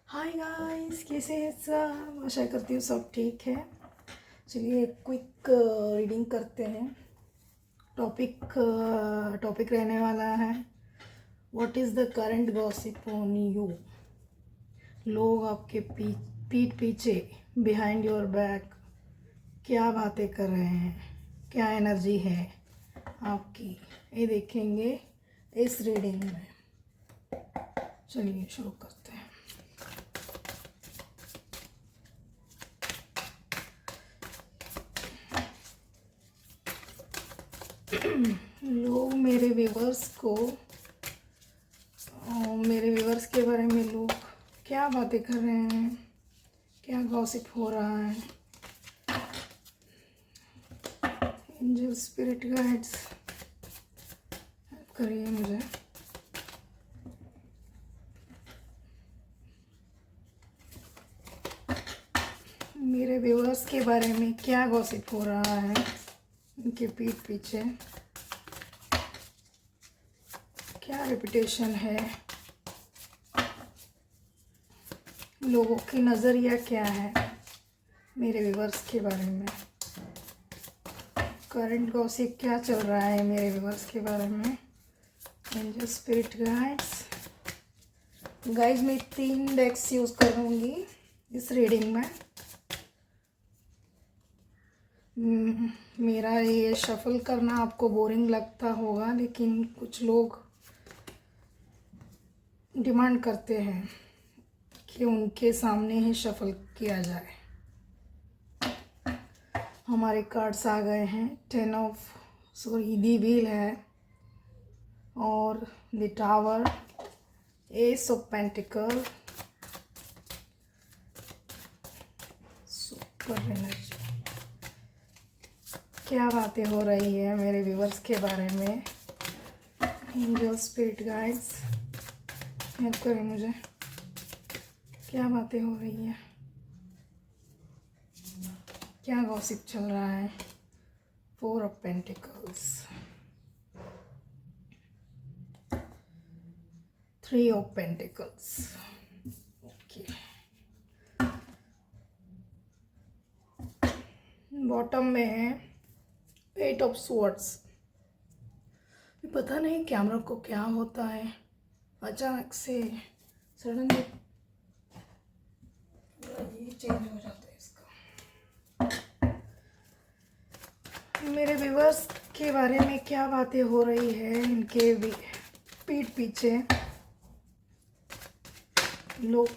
Hi guys, कैसे हैं सब। आशा करती हूँ सब ठीक है। चलिए एक क्विक रीडिंग करते हैं। टॉपिक रहने वाला है, what is the current gossip on you. लोग आपके पीठ पीछे, बिहाइंड योर बैक, क्या बातें कर रहे हैं, क्या एनर्जी है आपकी, ये देखेंगे इस रीडिंग में। चलिए शुरू करते हैं। लोग मेरे व्यूवर्स के बारे में लोग क्या बातें कर रहे हैं, क्या गॉसिप हो रहा है। एंजल स्पिरिट गाइड्स हेल्प करिए मुझे। मेरे व्यूवर्स के बारे में क्या गॉसिप हो रहा है, उनके पीठ पीछे क्या रेपुटेशन है, लोगों की नज़रिया क्या है मेरे व्यूवर्स के बारे में। करंट गॉसिप क्या चल रहा है मेरे व्यूवर्स के बारे में। एंजल स्पिरिट गाइस मैं 3 डेक्स यूज़ करूँगी इस रीडिंग में। मेरा ये शफल करना आपको बोरिंग लगता होगा, लेकिन कुछ लोग डिमांड करते हैं कि उनके सामने ही शफल किया जाए। हमारे कार्ड्स आ गए हैं, दी व्हील है और the tower, S of pentacle, super energy. क्या बातें हो रही है मेरे व्यूवर्स के बारे में। एंजल स्पिरिट गाइड्स हेल्प करें मुझे, क्या बातें हो रही है, क्या गॉसिप चल रहा है। 4 of pentacles, 3 of pentacles. Okay, bottom में है 8 ऑफ स्वॉर्ड्स। पता नहीं कैमरा को क्या होता है, अचानक से सडनली ये चेंज हो जाता है इसका। मेरे व्यूवर्स के बारे में क्या बातें हो रही है, इनके पीठ पीछे लोग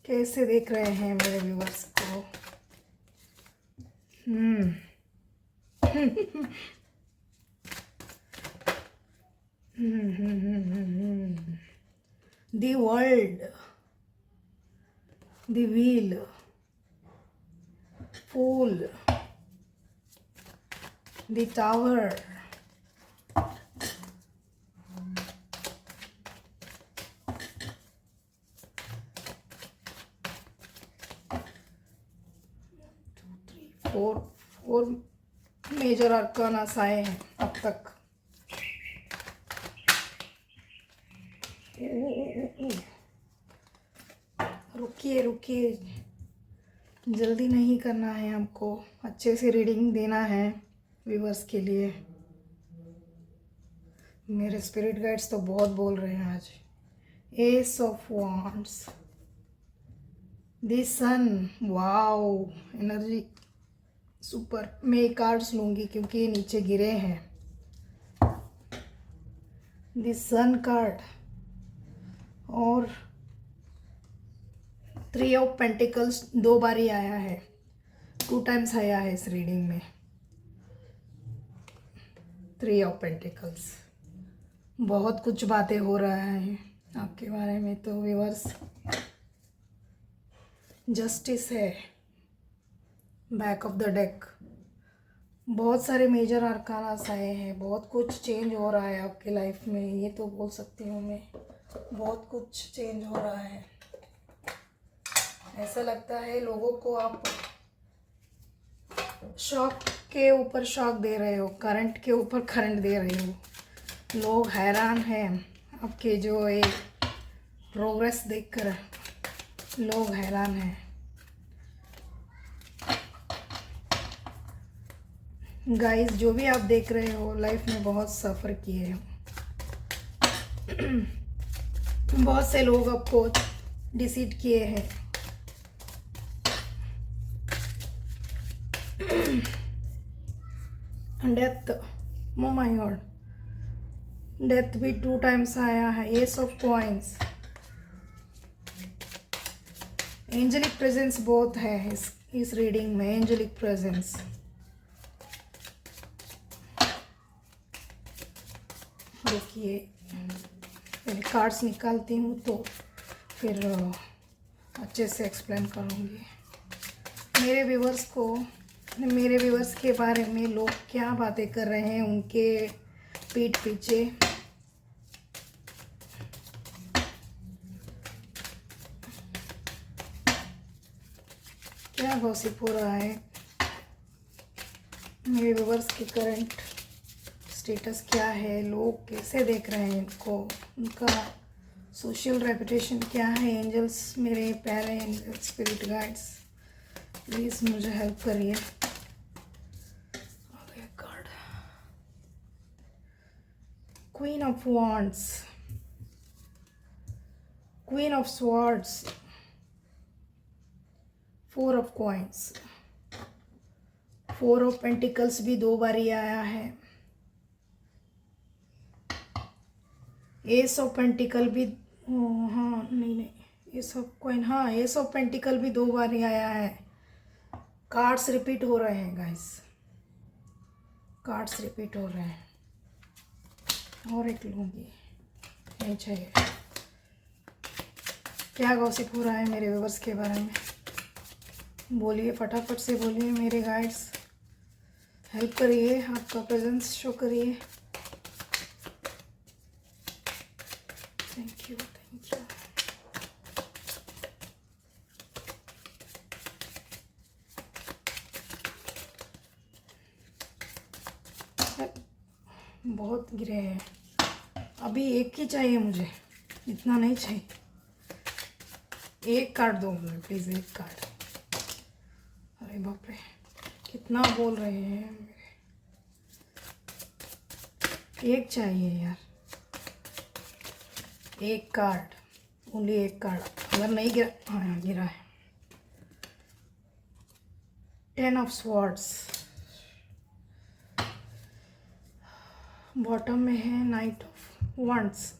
कैसे देख रहे हैं मेरे व्यूवर्स को। The world, the wheel, fool, the tower, four major arcanas आए हैं अब तक। रुकिए, जल्दी नहीं करना है हमको, अच्छे से रीडिंग देना है व्यूवर्स के लिए। मेरे स्पिरिट गाइड्स तो बहुत बोल रहे हैं आज। Ace of wands, the sun, wow energy super. मैं कार्ड्स लूँगी क्योंकि ये नीचे गिरे हैं। द सन कार्ड और 3 ऑफ पेंटिकल्स 2 बार ही आया है, 2 टाइम्स आया है इस रीडिंग में। 3 ऑफ पेंटिकल्स, बहुत कुछ बातें हो रहा है आपके बारे में। तो व्यूअर्स, जस्टिस है बैक ऑफ द डेक। बहुत सारे मेजर आर्कानास आए हैं, बहुत कुछ चेंज हो रहा है आपकी लाइफ में, ये तो बोल सकती हूँ मैं। बहुत कुछ चेंज हो रहा है, ऐसा लगता है लोगों को आप शॉक के ऊपर शॉक दे रहे हो, करंट के ऊपर करंट दे रहे हो। लोग हैरान हैं आपके जो ये प्रोग्रेस देखकर लोग हैरान हैं। गाइस, जो भी आप देख रहे हो, लाइफ में बहुत सफ़र किए हो। बहुत से लोग आपको डिसीट किए हैं। Death, oh my god, death भी 2 टाइम्स आया है। Ace of coins, angelic presence बहुत है इस रीडिंग में। एंजेलिक प्रेजेंस, देखिए पहले कार्ड्स निकालती हूँ तो फिर अच्छे से एक्सप्लेन करूँगी। मेरे व्यूवर्स के बारे में लोग क्या बातें कर रहे हैं उनके पीठ पीछे। क्या गॉसिप हो रहा है, मेरे व्यूवर्स के करंट स्टेटस क्या है, लोग कैसे देख रहे हैं इनको, उनका सोशल रेपुटेशन क्या है। एंजल्स, मेरे प्यारे एंजल स्पिरिट गाइड्स, प्लीज़ मुझे हेल्प करिए। Card, queen of wands, queen of swords, 4 of coins, 4 of pentacles भी 2 बार ही आया है। एस ऑफ पेंटिकल भी, हाँ नहीं, एस ऑफ कॉइन, हाँ एस ऑफ पेंटिकल भी 2 बार ही आया है। कार्ड्स रिपीट हो रहे हैं गाइस, कार्ड्स रिपीट हो रहे हैं। और एक लूँगी, नहीं चाहिए। क्या गॉसिप हो रहा है मेरे व्यूवर्स के बारे में, बोलिए, फटाफट से बोलिए मेरे गाइड्स, हेल्प करिए, आपका प्रेजेंस शो करिए। Thank you, thank you. बहुत गिरे हैं, अभी एक ही चाहिए मुझे, इतना नहीं चाहिए। एक कार्ड दो मुझे प्लीज़, एक कार्ड। अरे बाप रे, कितना बोल रहे हैं मेरे, एक चाहिए यार, एक कार्ड, ओनली एक कार्ड। अगर नहीं गिरा, हाँ गिरा है। 10 ऑफ स्वॉर्ड्स, बॉटम में है नाइट ऑफ वंड्स।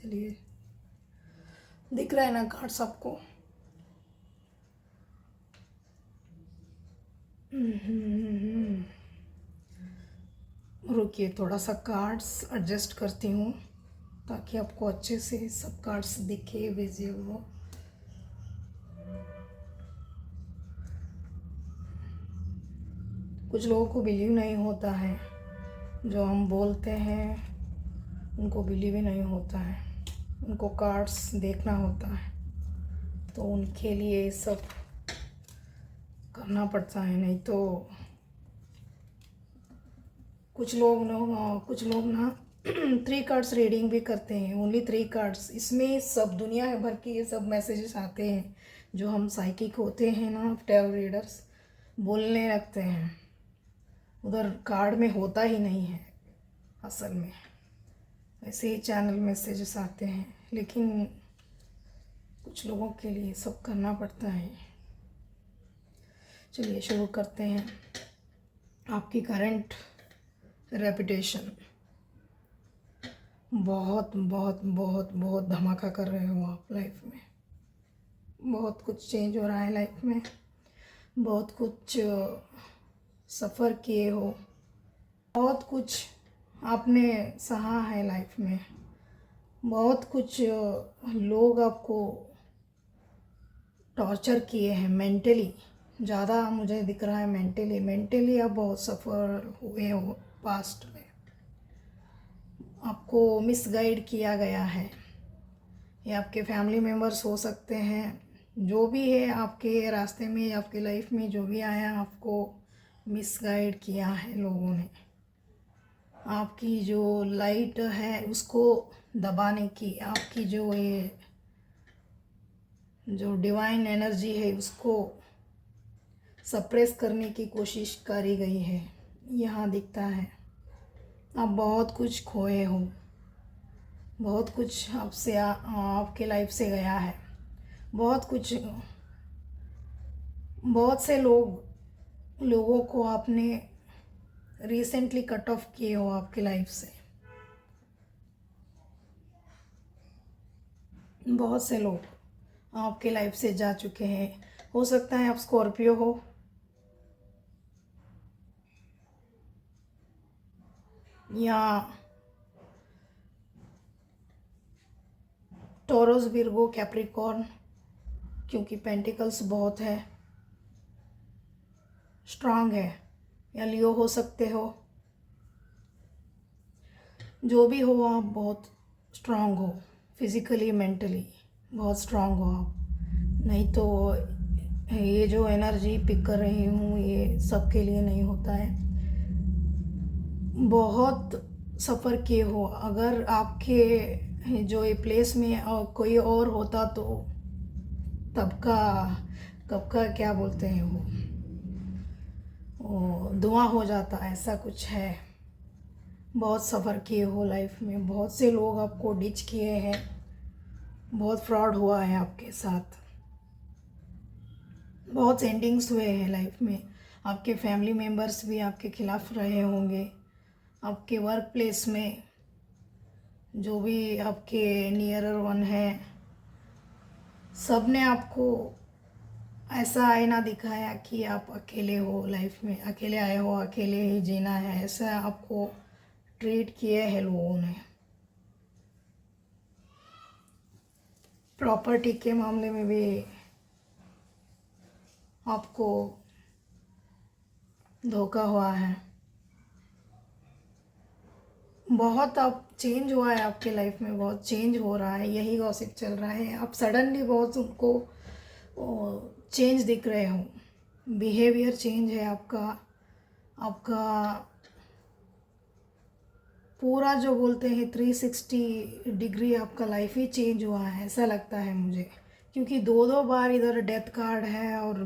चलिए, दिख रहा है ना कार्ड्स आपको? रुकिए, थोड़ा सा कार्ड्स एडजस्ट करती हूँ ताकि आपको अच्छे से सब कार्ड्स दिखे, विजिबल हो। कुछ लोगों को बिलीव नहीं होता है, जो हम बोलते हैं उनको बिलीव ही नहीं होता है, उनको कार्ड्स देखना होता है, तो उनके लिए सब करना पड़ता है। नहीं तो कुछ लोग ना 3 कार्ड्स रीडिंग भी करते हैं, ओनली 3 कार्ड्स। इसमें सब दुनिया भर के ये सब मैसेजेस आते हैं। जो हम साइकिक होते हैं ना, टैरो रीडर्स, बोलने लगते हैं, उधर कार्ड में होता ही नहीं है असल में, ऐसे ही चैनल मैसेजेस आते हैं। लेकिन कुछ लोगों के लिए सब करना पड़ता है। चलिए शुरू करते हैं। आपकी करंट रेपुटेशन, बहुत बहुत बहुत बहुत धमाका कर रहे हो आप लाइफ में। बहुत कुछ चेंज हो रहा है लाइफ में, बहुत कुछ सफ़र किए हो, बहुत कुछ आपने सहा है लाइफ में, बहुत कुछ लोग आपको टॉर्चर किए हैं मेंटली। ज़्यादा मुझे दिख रहा है मेंटली आप बहुत सफ़र हुए हो पास्ट में। आपको मिसगाइड किया गया है, ये आपके फैमिली मेम्बर्स हो सकते हैं, जो भी है आपके रास्ते में, आपके लाइफ में जो भी आया, आपको मिसगाइड किया है लोगों ने। आपकी जो लाइट है उसको दबाने की, आपकी जो ये जो डिवाइन एनर्जी है उसको सप्रेस करने की कोशिश करी गई है, यहाँ दिखता है। आप बहुत कुछ खोए हो, बहुत कुछ आपसे आपके लाइफ से गया है, बहुत कुछ, बहुत से लोगों को आपने रिसेंटली कट ऑफ किए हो आपके लाइफ से। बहुत से लोग आपके लाइफ से जा चुके हैं। हो सकता है आप स्कॉर्पियो हो या टॉरस, विर्गो, कैप्रिकॉर्न, क्योंकि पेंटिकल्स बहुत है, स्ट्रांग है, या लियो हो सकते हो। जो भी हो आप बहुत स्ट्रांग हो, फिज़िकली मेंटली बहुत स्ट्रांग हो आप। नहीं तो ये जो एनर्जी पिक कर रही हूँ ये सबके लिए नहीं होता है। बहुत सफ़र किए हो। अगर आपके जो ये प्लेस में कोई और होता तो तब का कब का क्या बोलते हैं वो धुआं हो जाता, ऐसा कुछ है। बहुत सफ़र किए हो लाइफ में, बहुत से लोग आपको डिच किए हैं, बहुत फ्रॉड हुआ है आपके साथ, बहुत एंडिंग्स हुए हैं लाइफ में। आपके फैमिली मेम्बर्स भी आपके खिलाफ रहे होंगे। आपके वर्क प्लेस में जो भी आपके नियरर वन है, सब ने आपको ऐसा आईना दिखाया कि आप अकेले हो लाइफ में, अकेले आए हो, अकेले ही जीना है, ऐसा आपको ट्रीट किए हैं लोगों ने। प्रॉपर्टी के मामले में भी आपको धोखा हुआ है। बहुत अब चेंज हुआ है आपके लाइफ में, बहुत चेंज हो रहा है, यही गॉसिप चल रहा है। आप सडनली बहुत उनको चेंज दिख रहे हो, बिहेवियर चेंज है आपका। आपका पूरा जो बोलते हैं 360 डिग्री आपका लाइफ ही चेंज हुआ है, ऐसा लगता है मुझे। क्योंकि दो दो बार इधर डेथ कार्ड है और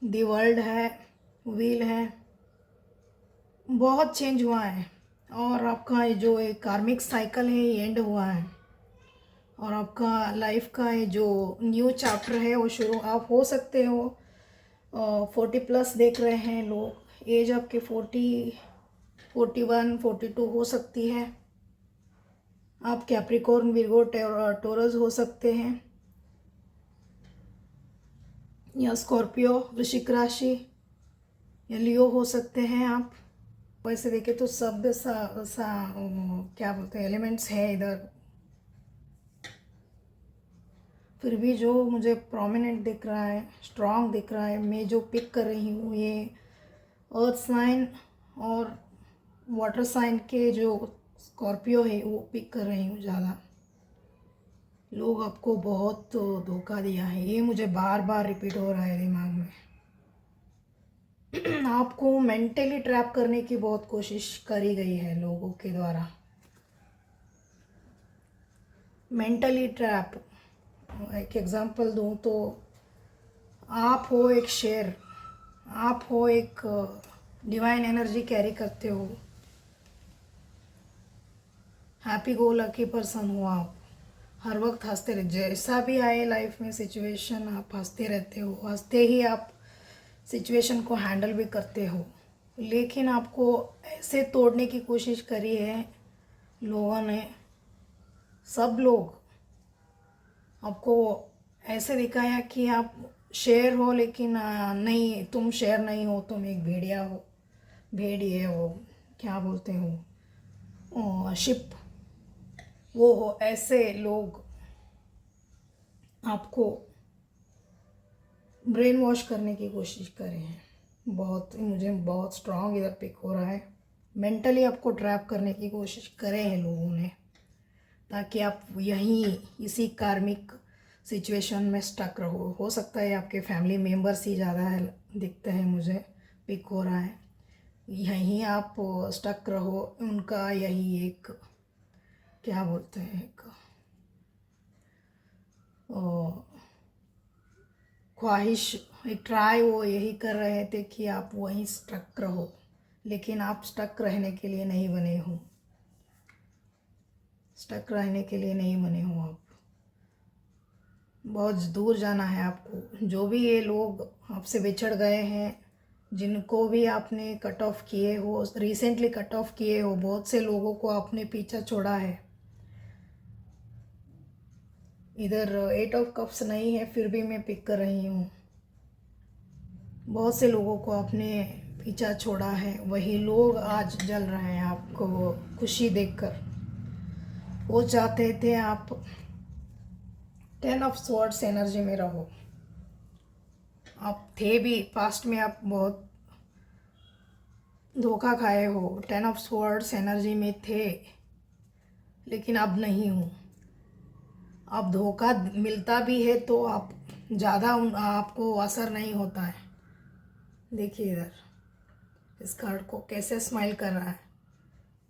दी वर्ल्ड है, व्हील है, बहुत चेंज हुआ है। और आपका ये जो एक कार्मिक साइकिल है ये एंड हुआ है, और आपका लाइफ का ये जो न्यू चैप्टर है वो शुरू आप हो सकते हो। 40+ देख रहे हैं लोग, एज आपके 40, 41, 42 हो सकती है। आप कैप्रिकॉर्न, विर्गो, टोरस हो सकते हैं, या स्कॉर्पियो, वृश्चिक राशि, या लियो हो सकते हैं आप। वैसे देखें तो सब क्या बोलते हैं एलिमेंट्स है इधर। फिर भी जो मुझे प्रोमिनेंट दिख रहा है, स्ट्रांग दिख रहा है, मैं जो पिक कर रही हूँ ये अर्थ साइन और वाटर साइन के जो स्कॉर्पियो है वो पिक कर रही हूँ ज़्यादा। लोग आपको बहुत धोखा दिया है, ये मुझे बार बार रिपीट हो रहा है दिमाग में। आपको मेंटली ट्रैप करने की बहुत कोशिश करी गई है लोगों के द्वारा। मेंटली ट्रैप, एक एग्जांपल दूँ तो आप हो एक शेर, आप हो एक डिवाइन एनर्जी कैरी करते हो, हैप्पी गो लकी पर्सन हो आप, हर वक्त हंसते रहे, जैसा भी आए लाइफ में सिचुएशन आप हंसते रहते हो, हंसते ही आप सिचुएशन को हैंडल भी करते हो। लेकिन आपको ऐसे तोड़ने की कोशिश करी है लोगों ने, सब लोग आपको ऐसे दिखाया कि आप शेर हो, लेकिन नहीं, तुम शेर नहीं हो, तुम एक भेड़िया हो, भेड़िए हो, क्या बोलते हो, शिप, वो हो। ऐसे लोग आपको ब्रेन वॉश करने की कोशिश करें हैं। बहुत, मुझे बहुत स्ट्रांग इधर पिक हो रहा है। मेंटली आपको ट्रैप करने की कोशिश करे हैं लोगों ने, ताकि आप यहीं इसी कार्मिक सिचुएशन में स्टक रहो। हो सकता है आपके फैमिली मेम्बर्स ही ज़्यादा दिखते हैं मुझे, पिक हो रहा है। यहीं आप स्टक रहो, उनका यही एक क्या बोलते हैं, एक ख्वाहिश, एक ट्राई वो यही कर रहे थे कि आप वहीं स्टक रहो, लेकिन आप स्टक रहने के लिए नहीं बने हो, स्टक रहने के लिए नहीं बने हो आप। बहुत दूर जाना है आपको। जो भी ये लोग आपसे बिछड़ गए हैं, जिनको भी आपने कट ऑफ किए हो, रिसेंटली कट ऑफ किए हो, बहुत से लोगों को आपने पीछा छोड़ा है। इधर 8 ऑफ कप्स नहीं है, फिर भी मैं पिक कर रही हूँ। बहुत से लोगों को आपने पीछा छोड़ा है, वही लोग आज जल रहे हैं आपको खुशी देखकर। वो चाहते थे आप 10 ऑफ स्वॉर्ड्स एनर्जी में रहो। आप थे भी पास्ट में, आप बहुत धोखा खाए हो, 10 ऑफ स्वॉर्ड्स एनर्जी में थे, लेकिन अब नहीं हूँ। अब धोखा मिलता भी है तो आप ज़्यादा आपको असर नहीं होता है। देखिए इधर इस कार्ड को कैसे स्माइल कर रहा है।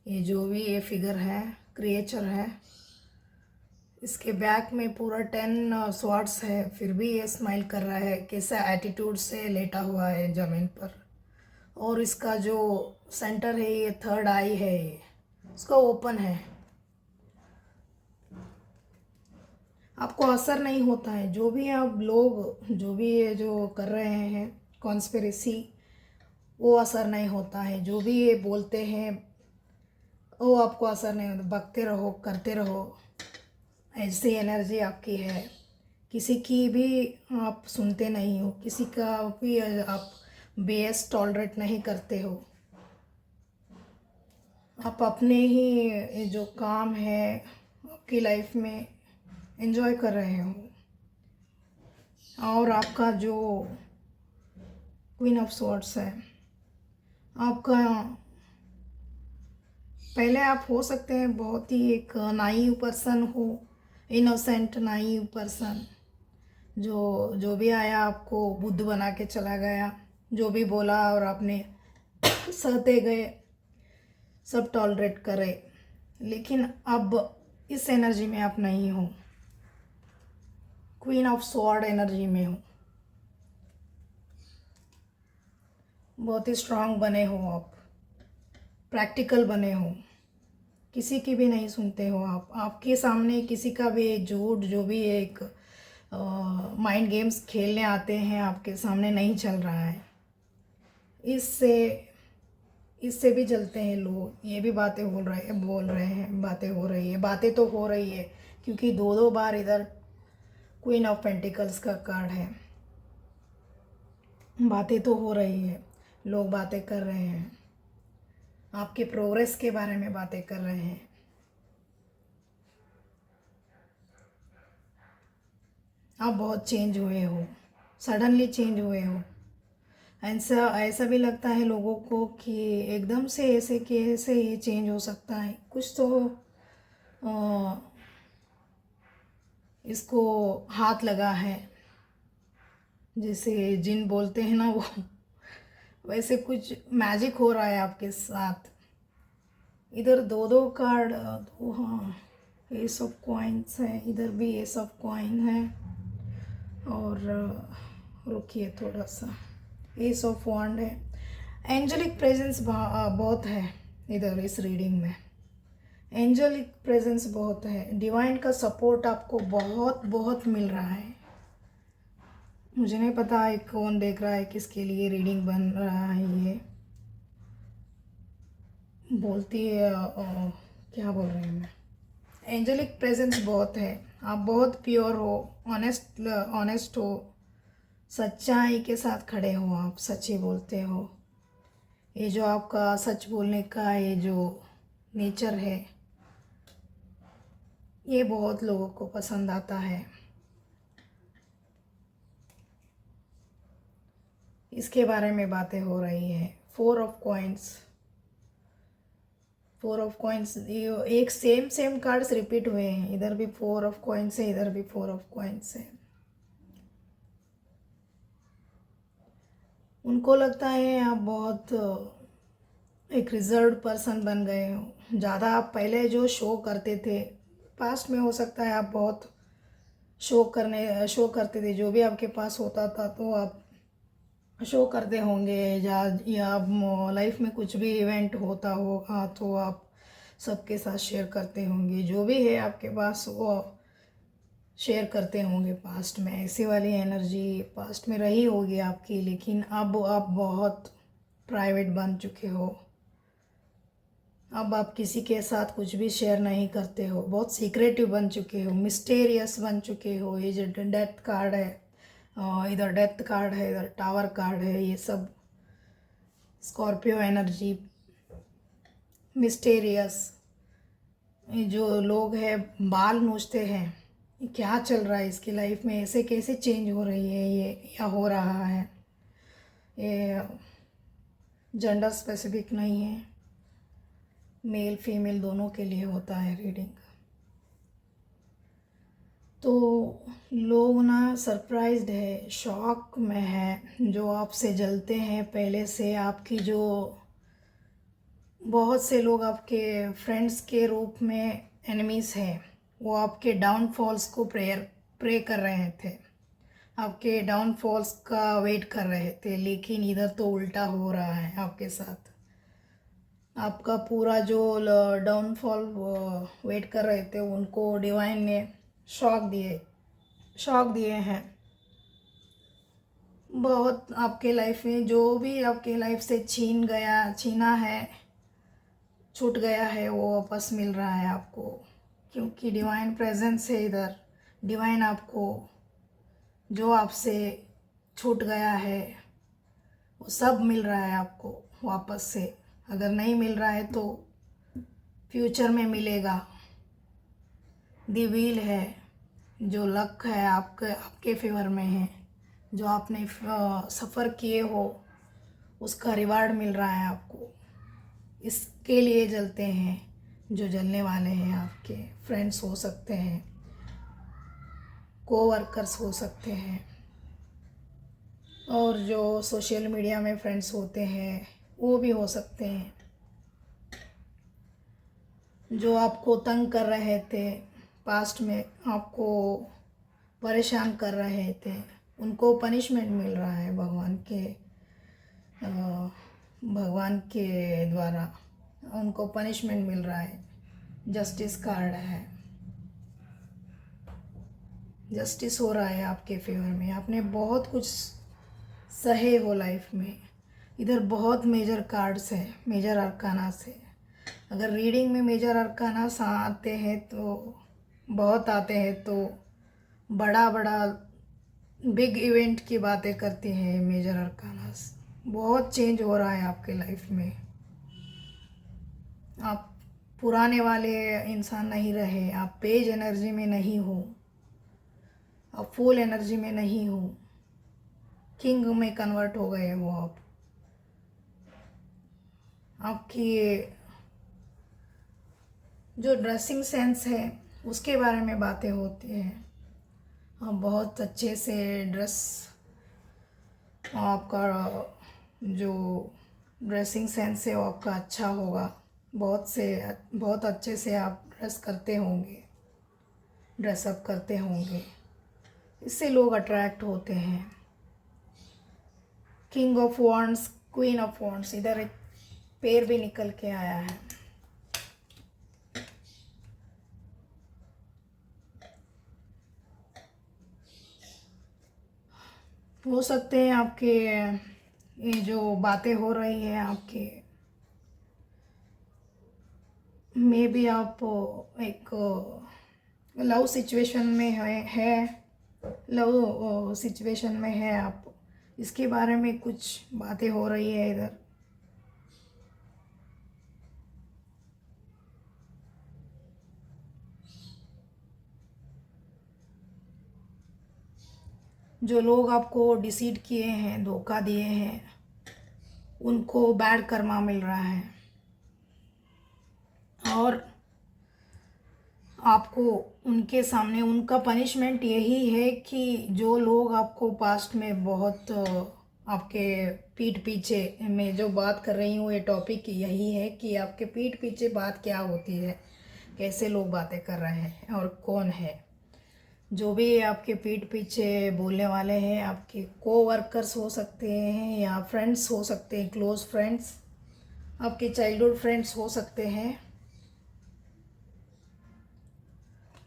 ये जो भी ये फिगर है, क्रिएचर है, इसके बैक में पूरा 10 स्वॉर्ड्स है, फिर भी ये स्माइल कर रहा है। कैसा एटीट्यूड से लेटा हुआ है ज़मीन पर। और इसका जो सेंटर है, ये थर्ड आई है, ये उसका ओपन है। आपको असर नहीं होता है। जो भी आप लोग, जो भी ये जो कर रहे हैं कॉन्स्पिरेसी, वो असर नहीं होता है। जो भी ये बोलते हैं वो आपको असर नहीं होता। बकते रहो, करते रहो, ऐसी एनर्जी आपकी है। किसी की भी आप सुनते नहीं हो, किसी का भी आप बेस टॉलरेट नहीं करते हो। आप अपने ही जो काम है आपकी लाइफ में एंजॉय कर रहे हो। और आपका जो क्वीन ऑफ स्वॉर्ड्स है, आपका पहले आप हो सकते हैं बहुत ही एक नाइव पर्सन हो, इनोसेंट नाइव पर्सन, जो जो भी आया आपको बुद्ध बना के चला गया। जो भी बोला और आपने सहते गए, सब टॉलरेट करे। लेकिन अब इस एनर्जी में आप नहीं हो, क्वीन ऑफ स्वॉर्ड एनर्जी में हो। बहुत ही स्ट्रांग बने हो आप, प्रैक्टिकल बने हो, किसी की भी नहीं सुनते हो आप। आपके सामने किसी का भी एक झूठ, जो भी एक माइंड गेम्स खेलने आते हैं, आपके सामने नहीं चल रहा है। इससे इससे भी जलते हैं लोग। ये भी बातें बोल रहे हैं, बातें हो रही है, बातें तो हो रही है, क्योंकि दो दो बार इधर क्वीन ऑफ पेंटिकल्स का कार्ड है। बातें तो हो रही है, लोग बातें कर रहे हैं, आपके प्रोग्रेस के बारे में बातें कर रहे हैं। आप बहुत चेंज हुए हो, सडनली चेंज हुए हो। ऐसा ऐसा भी लगता है लोगों को कि एकदम से ऐसे कैसे ये चेंज हो सकता है। कुछ तो इसको हाथ लगा है, जैसे जिन बोलते हैं ना, वो वैसे कुछ मैजिक हो रहा है आपके साथ। इधर दो दो कार्ड, दो, हाँ, एस ऑफ कॉइन्स है, इधर भी एस ऑफ कॉइन है। और रुकिए थोड़ा सा, एस ऑफ वॉन्ड है। एंजलिक प्रेजेंस बहुत है इधर इस रीडिंग में। एंजलिक प्रेजेंस बहुत है, डिवाइन का सपोर्ट आपको बहुत बहुत मिल रहा है। मुझे नहीं पता है कौन देख रहा है, किसके लिए रीडिंग बन रहा है। ये बोलती है क्या बोल रही हूँ मैं, एंजलिक प्रेजेंस बहुत है। आप बहुत प्योर हो, ऑनेस्ट हो, सच्चाई के साथ खड़े हो, आप सच ही बोलते हो। ये जो आपका सच बोलने का ये जो नेचर है, ये बहुत लोगों को पसंद आता है। इसके बारे में बातें हो रही है। 4 ऑफ कॉइन्स, 4 ऑफ कॉइन्स, एक सेम कार्ड्स रिपीट हुए हैं। इधर भी 4 ऑफ कॉइन्स है, इधर भी 4 ऑफ कॉइन्स है। उनको लगता है आप बहुत एक रिजर्व्ड पर्सन बन गए हो। ज़्यादा आप पहले जो शो करते थे, पास्ट में हो सकता है आप बहुत शो करते थे, जो भी आपके पास होता था तो आप शो करते होंगे, या लाइफ में कुछ भी इवेंट होता होगा तो आप सबके साथ शेयर करते होंगे। जो भी है आपके पास वो शेयर करते होंगे पास्ट में। ऐसी वाली एनर्जी पास्ट में रही होगी आपकी, लेकिन अब आप बहुत प्राइवेट बन चुके हो। अब आप किसी के साथ कुछ भी शेयर नहीं करते हो, बहुत सीक्रेटिव बन चुके हो, मिस्टेरियस बन चुके हो। ये जो डेथ कार्ड है, इधर डेथ कार्ड है, इधर टावर कार्ड है, ये सब स्कॉर्पियो एनर्जी, मिस्टेरियस। ये जो लोग हैं बाल नोचते हैं, ये क्या चल रहा है इसकी लाइफ में, ऐसे कैसे चेंज हो रही है ये, या हो रहा है। ये जेंडर स्पेसिफिक नहीं है, मेल फीमेल दोनों के लिए होता है रीडिंग। तो लोग ना सरप्राइज्ड है, शॉक में है, जो आपसे जलते हैं पहले से। आपकी जो बहुत से लोग आपके फ्रेंड्स के रूप में एनिमीज़ हैं, वो आपके डाउनफॉल्स को प्रे कर रहे थे, आपके डाउनफॉल्स का वेट कर रहे थे। लेकिन इधर तो उल्टा हो रहा है आपके साथ। आपका पूरा जो डाउनफॉल वेट कर रहे थे, उनको डिवाइन ने शॉक दिए हैं। बहुत आपके लाइफ में जो भी आपके लाइफ से छीना है, छूट गया है, वो वापस मिल रहा है आपको, क्योंकि डिवाइन प्रेजेंस है इधर। डिवाइन आपको जो आपसे छूट गया है वो सब मिल रहा है आपको वापस से। अगर नहीं मिल रहा है तो फ्यूचर में मिलेगा। दी व्हील है, जो लक है आपके फेवर में है, जो आपने सफ़र किए हो उसका रिवार्ड मिल रहा है आपको। इसके लिए जलते हैं जो जलने वाले हैं। आपके फ्रेंड्स हो सकते हैं, कोवर्कर्स हो सकते हैं, और जो सोशल मीडिया में फ्रेंड्स होते हैं वो भी हो सकते हैं। जो आपको तंग कर रहे थे पास्ट में, आपको परेशान कर रहे थे, उनको पनिशमेंट मिल रहा है भगवान के द्वारा। उनको पनिशमेंट मिल रहा है। जस्टिस कार्ड है, जस्टिस हो रहा है आपके फेवर में। आपने बहुत कुछ सहे हो लाइफ में। इधर बहुत मेजर कार्ड्स हैं, मेजर अरकाना से। अगर रीडिंग में मेजर अरकाना आते हैं तो बहुत आते हैं, तो बड़ा बड़ा बिग इवेंट की बातें करती हैं मेजर अरकानास। बहुत चेंज हो रहा है आपके लाइफ में। आप पुराने वाले इंसान नहीं रहे, आप पेज एनर्जी में नहीं हो, आप फुल एनर्जी में नहीं हो, किंग में कन्वर्ट हो गए हो आप। आपकी जो ड्रेसिंग सेंस है उसके बारे में बातें होती हैं। आप बहुत अच्छे से ड्रेस, आपका जो ड्रेसिंग सेंस है वो आपका अच्छा होगा। बहुत अच्छे से आप ड्रेस करते होंगे, ड्रेसअप करते होंगे, इससे लोग अट्रैक्ट होते हैं। King of wands, queen of wands, इधर एक पेड़ भी निकल के आया है। हो सकते हैं आपके ये जो बातें हो रही है आपके, मे बी आप एक लव सिचुएशन में है, लव सिचुएशन में है आप, इसके बारे में कुछ बातें हो रही है इधर। जो लोग आपको डिसीड किए हैं, धोखा दिए हैं, उनको बैड कर्मा मिल रहा है। और आपको उनके सामने उनका पनिशमेंट यही है कि जो लोग आपको पास्ट में बहुत आपके पीठ पीछे मैं जो बात कर रही हूँ, ये टॉपिक यही है कि आपके पीठ पीछे बात क्या होती है, कैसे लोग बातें कर रहे हैं और कौन है। जो भी आपके पीठ पीछे बोलने वाले हैं, आपके कोवर्कर्स हो सकते हैं या फ्रेंड्स हो सकते हैं, क्लोज फ्रेंड्स, आपके चाइल्डहुड फ्रेंड्स हो सकते हैं।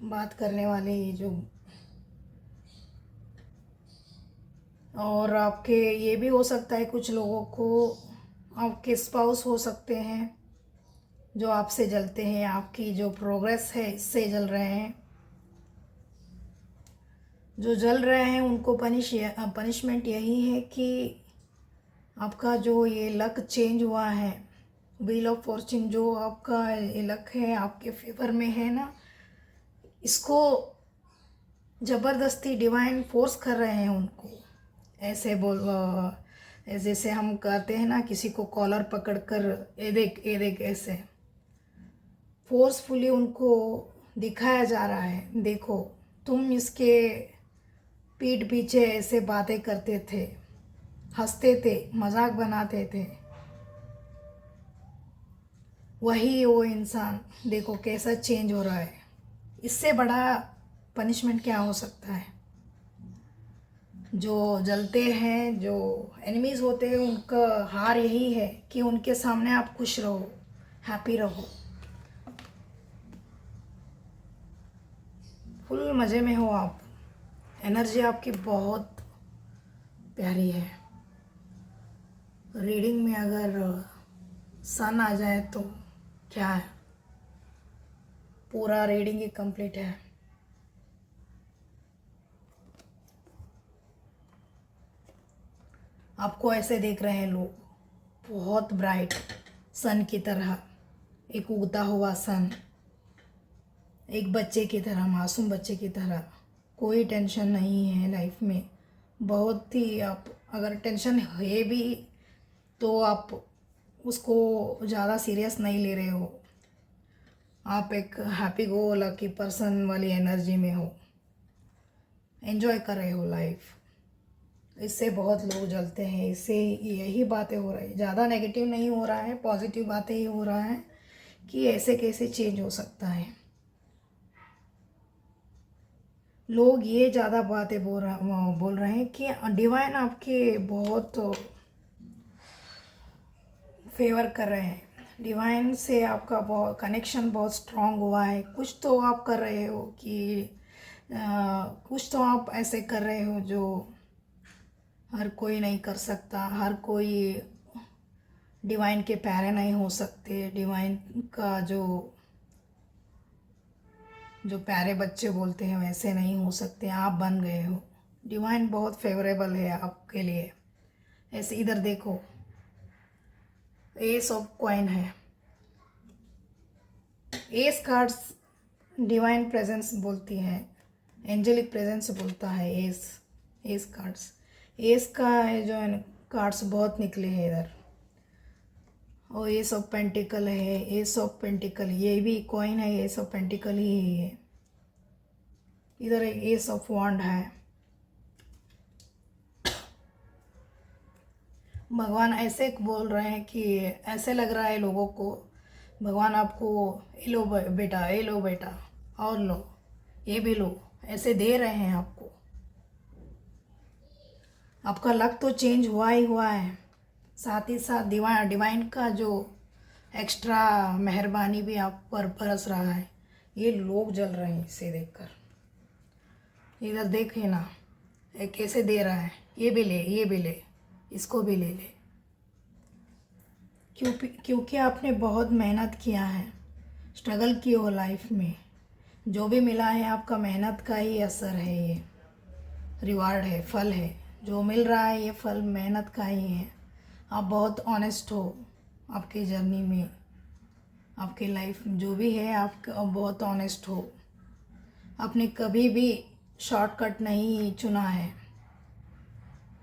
बात करने वाले ये जो, और आपके ये भी हो सकता है कुछ लोगों को आपके स्पाउस हो सकते हैं जो आपसे जलते हैं, आपकी जो प्रोग्रेस है इससे जल रहे हैं। जो जल रहे हैं उनको पनिशमेंट यही है कि आपका जो ये लक चेंज हुआ है, व्हील ऑफ फॉर्च्यून जो आपका ये लक है आपके फेवर में है ना, इसको ज़बरदस्ती डिवाइन फोर्स कर रहे हैं उनको। ऐसे जैसे हम कहते हैं ना, किसी को कॉलर पकड़ कर ये देख ऐसे फोर्सफुली उनको दिखाया जा रहा है, देखो तुम इसके पीठ पीछे ऐसे बातें करते थे, हंसते थे, मजाक बनाते थे, वही वो इंसान देखो कैसा चेंज हो रहा है। इससे बड़ा पनिशमेंट क्या हो सकता है। जो जलते हैं, जो एनिमीज़ होते हैं, उनका हार यही है कि उनके सामने आप खुश रहो, हैप्पी रहो, फुल मज़े में हो आप। एनर्जी आपकी बहुत प्यारी है। रीडिंग में अगर सन आ जाए तो क्या है, पूरा रीडिंग ही कंप्लीट है। आपको ऐसे देख रहे हैं लोग, बहुत ब्राइट सन की तरह, एक उगता हुआ सन, एक बच्चे की तरह, मासूम बच्चे की तरह। कोई टेंशन नहीं है लाइफ में। बहुत ही, आप अगर टेंशन है भी तो आप उसको ज़्यादा सीरियस नहीं ले रहे हो। आप एक हैप्पी गो लकी पर्सन वाली एनर्जी में हो, एंजॉय कर रहे हो लाइफ। इससे बहुत लोग जलते हैं, इससे यही बातें हो रही है। ज़्यादा नेगेटिव नहीं हो रहा है, पॉजिटिव बातें ही हो रहा है कि ऐसे कैसे चेंज हो सकता है। लोग ये ज़्यादा बातें बोल रहे हैं कि डिवाइन आपके बहुत फेवर कर रहे हैं, डिवाइन से आपका बहुत कनेक्शन बहुत स्ट्रांग हुआ है। कुछ तो आप कर रहे हो कि कुछ तो आप ऐसे कर रहे हो जो हर कोई नहीं कर सकता। हर कोई डिवाइन के प्यारे नहीं हो सकते। डिवाइन का जो प्यारे बच्चे बोलते हैं वैसे नहीं हो सकते। आप बन गए हो, डिवाइन बहुत फेवरेबल है आपके लिए। ऐसे इधर देखो, एस ऑफ कॉइन है। एस कार्ड्स डिवाइन प्रेजेंस बोलती है, एंजेलिक प्रेजेंस बोलता है एस कार्ड्स। एस का जो कार्ड्स बहुत निकले हैं इधर। और एस ऑफ पेंटिकल है, एस ऑफ पेंटिकल, ये भी कॉइन है, एस ऑफ पेंटिकल ही है। इधर एक एस ऑफ वॉन्ड है। भगवान ऐसे बोल रहे हैं कि ऐसे लग रहा है लोगों को, भगवान आपको ये लो बेटा, ये लो बेटा, और लो, ये भी लो, ऐसे दे रहे हैं आपको। आपका लक तो चेंज हुआ ही हुआ है, साथ ही साथ डिवाइन का जो एक्स्ट्रा मेहरबानी भी आप पर बरस रहा है। ये लोग जल रहे हैं इसे देखकर। इधर देखे ना, ये कैसे दे रहा है, ये भी ले, ये भी ले, इसको भी ले ले। क्योंकि आपने बहुत मेहनत किया है, स्ट्रगल की हो लाइफ में। जो भी मिला है आपका मेहनत का ही असर है, ये रिवार्ड है, फल है। जो मिल रहा है ये फल मेहनत का ही है। आप बहुत ऑनेस्ट हो आपकी जर्नी में, आपकी लाइफ जो भी है आप बहुत ऑनेस्ट हो। आपने कभी भी शॉर्टकट नहीं चुना है।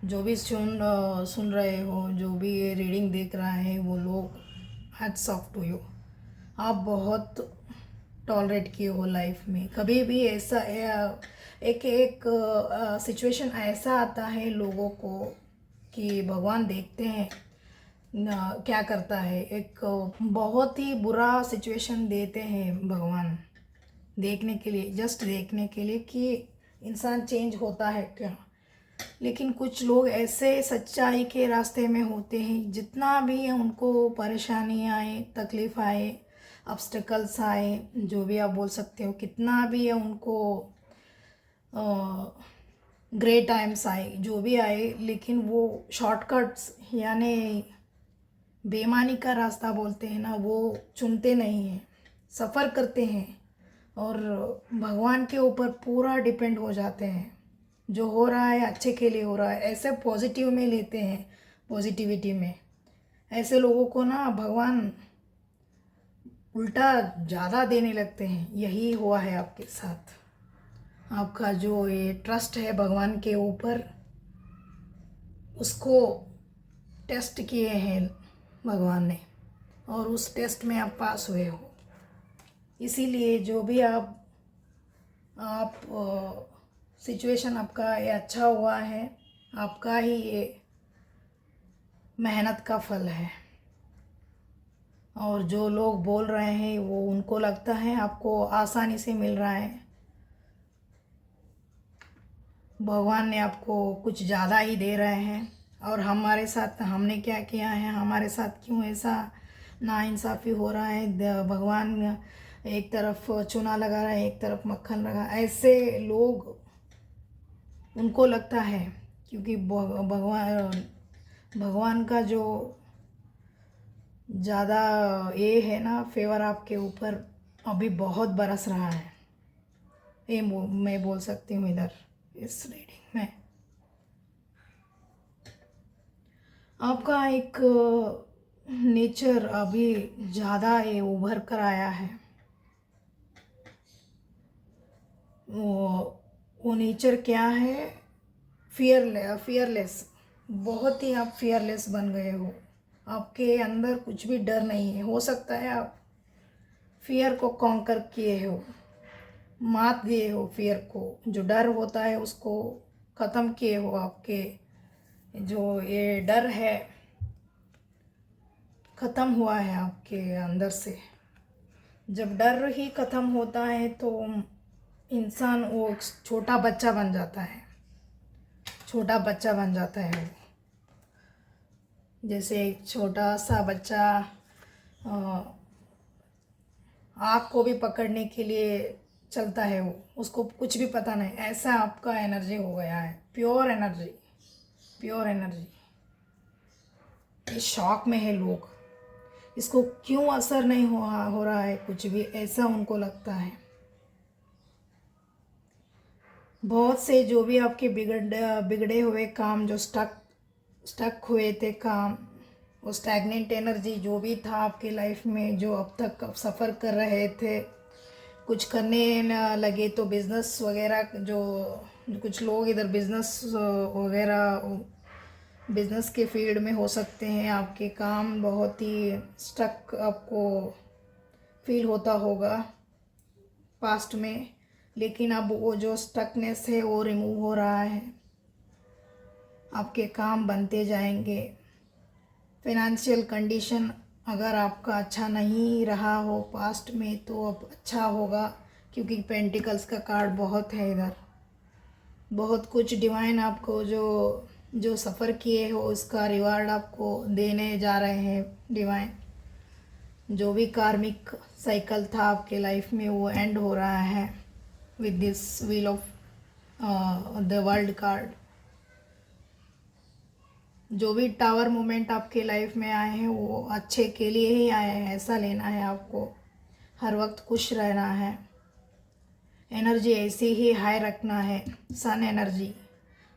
जो भी सुन रहे हो, जो भी ये रीडिंग देख रहा है, वो लोग हैट्स ऑफ टू यू। आप बहुत टॉलरेट किए हो लाइफ में। कभी भी ऐसा एक सिचुएशन ऐसा आता है लोगों को कि भगवान देखते हैं क्या करता है। एक बहुत ही बुरा सिचुएशन देते हैं भगवान, देखने के लिए, जस्ट देखने के लिए कि इंसान चेंज होता है क्या। लेकिन कुछ लोग ऐसे सच्चाई के रास्ते में होते हैं, जितना भी उनको परेशानी आए, तकलीफ़ आए, ऑब्स्टेकल्स आए, जो भी आप बोल सकते हो, कितना भी उनको ग्रे टाइम्स आए, जो भी आए, लेकिन वो शॉर्टकट्स यानी बेईमानी का रास्ता बोलते हैं ना, वो चुनते नहीं हैं, सफ़र करते हैं और भगवान के ऊपर पूरा डिपेंड हो जाते हैं। जो हो रहा है अच्छे के लिए हो रहा है, ऐसे पॉजिटिव में लेते हैं, पॉजिटिविटी में। ऐसे लोगों को ना भगवान उल्टा ज़्यादा देने लगते हैं। यही हुआ है आपके साथ। आपका जो ये ट्रस्ट है भगवान के ऊपर, उसको टेस्ट किए हैं भगवान ने, और उस टेस्ट में आप पास हुए हो। इसीलिए जो भी आप सिचुएशन आपका ये अच्छा हुआ है, आपका ही ये मेहनत का फल है। और जो लोग बोल रहे हैं वो उनको लगता है आपको आसानी से मिल रहा है, भगवान ने आपको कुछ ज़्यादा ही दे रहे हैं। और हमारे साथ हमने क्या किया है, हमारे साथ क्यों ऐसा नाइंसाफ़ी हो रहा है। भगवान एक तरफ चूना लगा रहा है, एक तरफ मक्खन लगा, ऐसे लोग, उनको लगता है क्योंकि भगवान का जो ज़्यादा ये है ना फेवर आपके ऊपर, अभी बहुत बरस रहा है। ये मैं बोल सकती हूँ इधर इस रीडिंग में। आपका एक नेचर अभी ज़्यादा ये उभर कर आया है। वो नेचर क्या है? फियरलेस। बहुत ही आप फियरलेस बन गए हो। आपके अंदर कुछ भी डर नहीं है। हो सकता है आप फियर को कॉन्कर किए हो, मात दिए हो फियर को। जो डर होता है उसको ख़त्म किए हो। आपके जो ये डर है ख़त्म हुआ है आपके अंदर से। जब डर ही ख़त्म होता है तो इंसान वो छोटा बच्चा बन जाता है, छोटा बच्चा बन जाता है वो। जैसे एक छोटा सा बच्चा आग को भी पकड़ने के लिए चलता है, वो उसको कुछ भी पता नहीं, ऐसा आपका एनर्जी हो गया है। Pure energy, pure energy. ये शॉक में है लोग, इसको क्यों असर नहीं हो रहा है कुछ भी, ऐसा उनको लगता है। बहुत से जो भी आपके बिगड़े हुए काम, जो स्टक हुए थे काम, वो स्टैगनेंट एनर्जी जो भी था आपके लाइफ में, जो अब तक आप सफ़र कर रहे थे, कुछ करने न लगे तो बिज़नेस वगैरह, जो कुछ लोग इधर बिज़नेस वगैरह, बिज़नेस के फील्ड में हो सकते हैं, आपके काम बहुत ही स्टक आपको फील होता होगा पास्ट में। लेकिन अब वो जो स्टकनेस है वो रिमूव हो रहा है, आपके काम बनते जाएंगे। फाइनेंशियल कंडीशन अगर आपका अच्छा नहीं रहा हो पास्ट में तो अब अच्छा होगा, क्योंकि पेंटिकल्स का कार्ड बहुत है इधर। बहुत कुछ डिवाइन आपको जो जो सफ़र किए हो उसका रिवार्ड आपको देने जा रहे हैं डिवाइन। जो भी कार्मिक साइकिल था आपके लाइफ में वो एंड हो रहा है with this wheel of the world card. जो भी टावर मोमेंट आपके लाइफ में आए हैं वो अच्छे के लिए ही आए हैं, ऐसा लेना है आपको। हर वक्त खुश रहना है, एनर्जी ऐसी ही हाई रखना है। सन एनर्जी,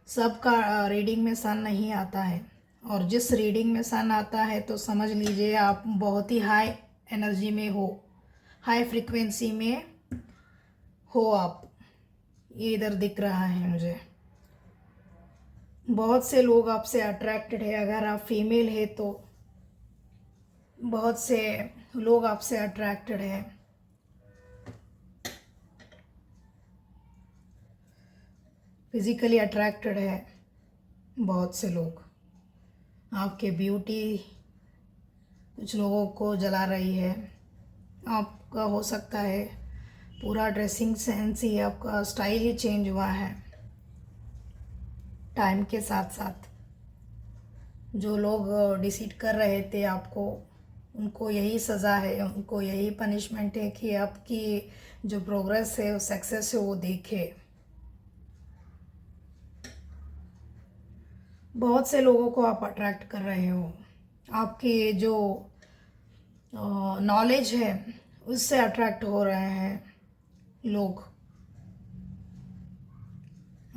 सबका रीडिंग में सन नहीं आता है, और जिस रीडिंग में सन आता है तो समझ लीजिए आप बहुत ही हाई एनर्जी में हो, हाई फ्रीक्वेंसी में हो आप। ये इधर दिख रहा है मुझे। बहुत से लोग आपसे अट्रैक्टेड है, अगर आप फीमेल है तो बहुत से लोग आपसे अट्रैक्टेड है। फिजिकली अट्रैक्टेड है बहुत से लोग। आपके ब्यूटी कुछ लोगों को जला रही है। आपका हो सकता है पूरा ड्रेसिंग सेंस ही, आपका स्टाइल ही चेंज हुआ है टाइम के साथ साथ। जो लोग डिसीट कर रहे थे आपको, उनको यही सज़ा है, उनको यही पनिशमेंट है कि आपकी जो प्रोग्रेस है, वो सक्सेस है, वो देखे। बहुत से लोगों को आप अट्रैक्ट कर रहे हो। आपकी जो नॉलेज है उससे अट्रैक्ट हो रहे हैं लोग।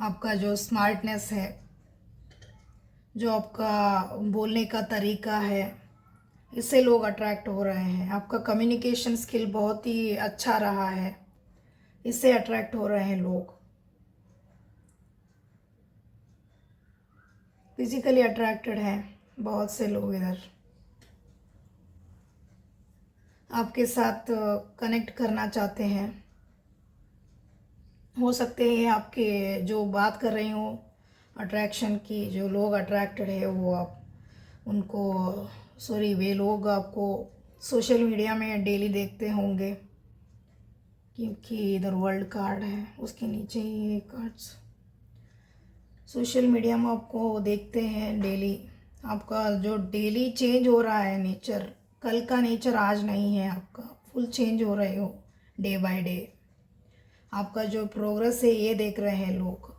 आपका जो स्मार्टनेस है, जो आपका बोलने का तरीका है, इससे लोग अट्रैक्ट हो रहे हैं। आपका कम्युनिकेशन स्किल बहुत ही अच्छा रहा है, इससे अट्रैक्ट हो रहे हैं लोग। फिजिकली अट्रैक्टेड हैं बहुत से लोग इधर। आपके साथ कनेक्ट करना चाहते हैं। हो सकते हैं आपके जो बात कर रही हूँ अट्रैक्शन की, जो लोग अट्रैक्टेड है वो आप उनको वे लोग आपको सोशल मीडिया में डेली देखते होंगे, क्योंकि इधर वर्ल्ड कार्ड है, उसके नीचे ही ये कार्ड्स। सोशल मीडिया में आपको देखते हैं डेली। आपका जो डेली चेंज हो रहा है नेचर, कल का नेचर आज नहीं है आपका, फुल चेंज हो रहे हो डे बाय डे। आपका जो प्रोग्रेस है ये देख रहे हैं लोग।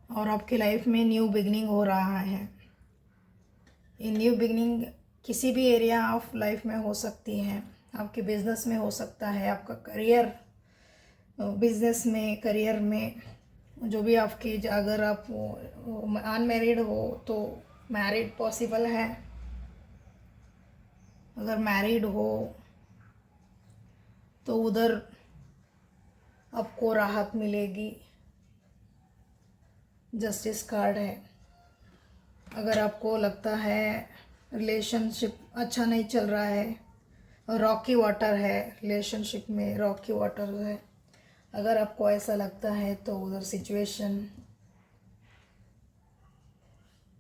और आपकी लाइफ में न्यू बिगनिंग हो रहा है। ये न्यू बिगनिंग किसी भी एरिया ऑफ लाइफ में हो सकती है। आपके बिजनेस में हो सकता है, आपका करियर, बिजनेस में, करियर में, जो भी आपकी, अगर आप अनमैरिड हो तो मैरिड पॉसिबल है। अगर मैरिड हो तो उधर आपको राहत मिलेगी, जस्टिस कार्ड है। अगर आपको लगता है रिलेशनशिप अच्छा नहीं चल रहा है, रॉकी वाटर है, रिलेशनशिप में रॉकी वाटर है, अगर आपको ऐसा लगता है तो उधर सिचुएशन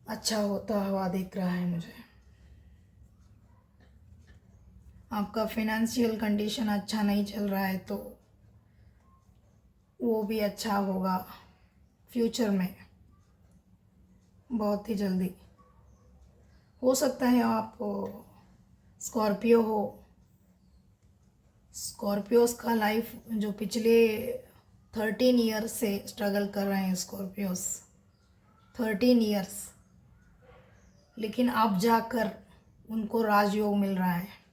अच्छा होता हुआ दिख रहा है मुझे। आपका फिनेंशियल कंडीशन अच्छा नहीं चल रहा है तो वो भी अच्छा होगा फ्यूचर में, बहुत ही जल्दी। हो सकता है आप स्कॉर्पियो हो। स्कॉर्पियोस का लाइफ जो पिछले 13 ईयर्स से स्ट्रगल कर रहे हैं स्कॉर्पियोस, 13 ईयर्स, लेकिन अब जाकर उनको राजयोग मिल रहा है।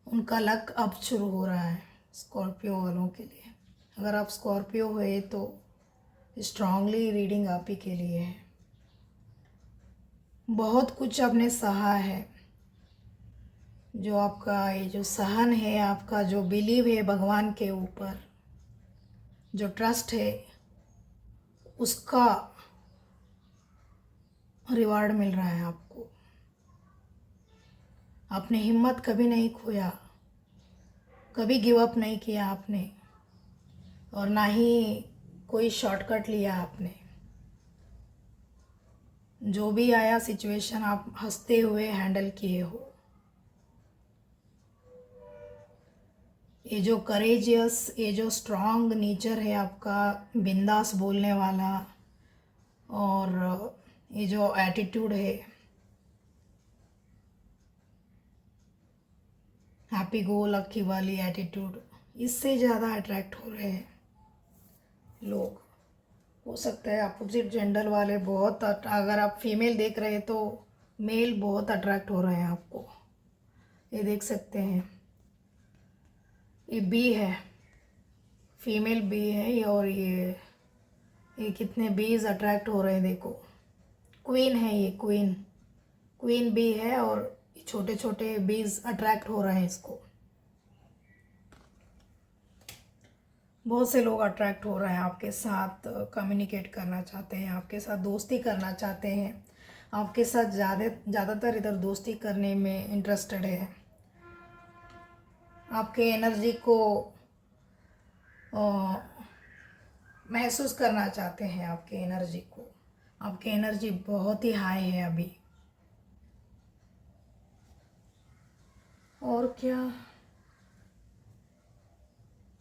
उनका लक अब शुरू हो रहा है स्कॉर्पियो वालों के लिए। अगर आप स्कॉर्पियो हुए तो स्ट्रांगली रीडिंग आप ही के लिए है। बहुत कुछ आपने सहा है। जो आपका ये जो सहन है, आपका जो बिलीव है भगवान के ऊपर, जो ट्रस्ट है, उसका रिवार्ड मिल रहा है आपको। आपने हिम्मत कभी नहीं खोया, कभी गिव अप नहीं किया आपने, और ना ही कोई शॉर्टकट लिया आपने। जो भी आया सिचुएशन आप हंसते हुए हैंडल किए हो। ये जो करेजियस, ये जो स्ट्रांग नेचर है आपका, बिंदास बोलने वाला, और ये जो एटीट्यूड है, हैप्पी गो लकी वाली एटीट्यूड, इससे ज़्यादा अट्रैक्ट हो रहे हैं लोग। हो सकता है अपोजिट जेंडर वाले बहुत अगर आप फीमेल देख रहे हैं तो मेल बहुत अट्रैक्ट हो रहे हैं आपको। ये देख सकते हैं, ये बी है, फीमेल बी है, और ये कितने बीज अट्रैक्ट हो रहे हैं देखो। क्वीन है ये, क्वीन, क्वीन बी है, और छोटे छोटे बीज अट्रैक्ट हो रहे हैं इसको। बहुत से लोग अट्रैक्ट हो रहे हैं आपके साथ, कम्युनिकेट करना चाहते हैं, आपके साथ दोस्ती करना चाहते हैं, आपके साथ ज़्यादातर इधर दोस्ती करने में इंटरेस्टेड है। आपके एनर्जी को महसूस करना चाहते हैं आपके एनर्जी को। आपकी एनर्जी बहुत ही हाई है अभी। और क्या,